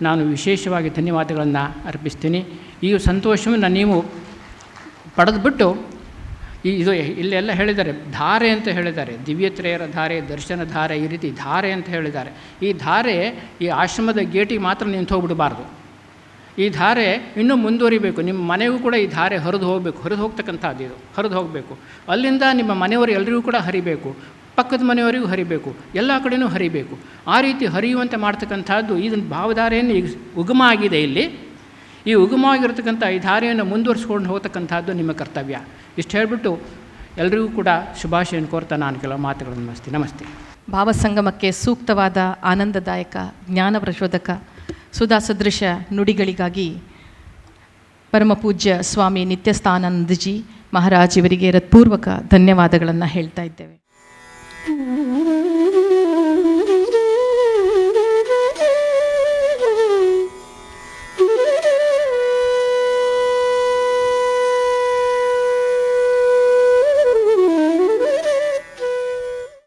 ನಾನು ವಿಶೇಷವಾಗಿ ಧನ್ಯವಾದಗಳನ್ನು ಅರ್ಪಿಸ್ತೀನಿ. ಈ ಸಂತೋಷವನ್ನು ನೀವು ಪಡೆದುಬಿಟ್ಟು ಇದು ಇಲ್ಲೆಲ್ಲ ಹೇಳಿದ್ದಾರೆ, ಧಾರೆ ಅಂತ ಹೇಳಿದ್ದಾರೆ, ದಿವ್ಯತ್ರಯರ ಧಾರೆ, ದರ್ಶನ ಧಾರೆ, ಈ ರೀತಿ ಧಾರೆ ಅಂತ ಹೇಳಿದ್ದಾರೆ. ಈ ಧಾರೆ ಈ ಆಶ್ರಮದ ಗೇಟಿಗೆ ಮಾತ್ರ ನಿಂತು ಹೋಗ್ಬಿಡಬಾರ್ದು. ಈ ಧಾರೆ ಇನ್ನೂ ಮುಂದುವರಿಬೇಕು. ನಿಮ್ಮ ಮನೆಗೂ ಕೂಡ ಈ ಧಾರೆ ಹರಿದು ಹೋಗ್ತಕ್ಕಂಥದ್ದು ಇದು ಹರಿದು ಹೋಗಬೇಕು. ಅಲ್ಲಿಂದ ನಿಮ್ಮ ಮನೆಯವರು ಎಲ್ಲರಿಗೂ ಕೂಡ ಹರಿಬೇಕು, ಪಕ್ಕದ ಮನೆಯವರಿಗೂ ಹರಿಬೇಕು, ಎಲ್ಲ ಕಡೆಯೂ ಹರಿಬೇಕು. ಆ ರೀತಿ ಹರಿಯುವಂತೆ ಮಾಡ್ತಕ್ಕಂಥದ್ದು ಇದನ್ನು ಭಾವಧಾರೆಯನ್ನು ಈಗ ಉಗಮ ಆಗಿದೆ. ಇಲ್ಲಿ ಈ ಉಗಮವಾಗಿರ್ತಕ್ಕಂಥ ಈ ಧಾರೆಯನ್ನು ಮುಂದುವರಿಸ್ಕೊಂಡು ಹೋಗ್ತಕ್ಕಂಥದ್ದು ನಿಮ್ಮ ಕರ್ತವ್ಯ. ಇಷ್ಟು ಹೇಳಿಬಿಟ್ಟು ಎಲ್ರಿಗೂ ಕೂಡ ಶುಭಾಶಯನ್ನು ಕೋರ್ತಾ ನಾನು ಕೆಲವು ಮಾತುಗಳನ್ನು ಮುಗಿಸ್ತೀನಿ. ನಮಸ್ತೆ. ಭಾವಸಂಗಮಕ್ಕೆ ಸೂಕ್ತವಾದ ಆನಂದದಾಯಕ ಜ್ಞಾನಪ್ರಚೋದಕ ಸುಧಾ ಸದೃಶ ನುಡಿಗಳಿಗಾಗಿ ಪರಮ ಪೂಜ್ಯ ಸ್ವಾಮಿ ನಿತ್ಯಸ್ಥಾನಂದಜಿ ಮಹಾರಾಜ್ ಇವರಿಗೆ ಹೃತ್ಪೂರ್ವಕ ಧನ್ಯವಾದಗಳನ್ನು ಹೇಳ್ತಾ ಇದ್ದೇವೆ.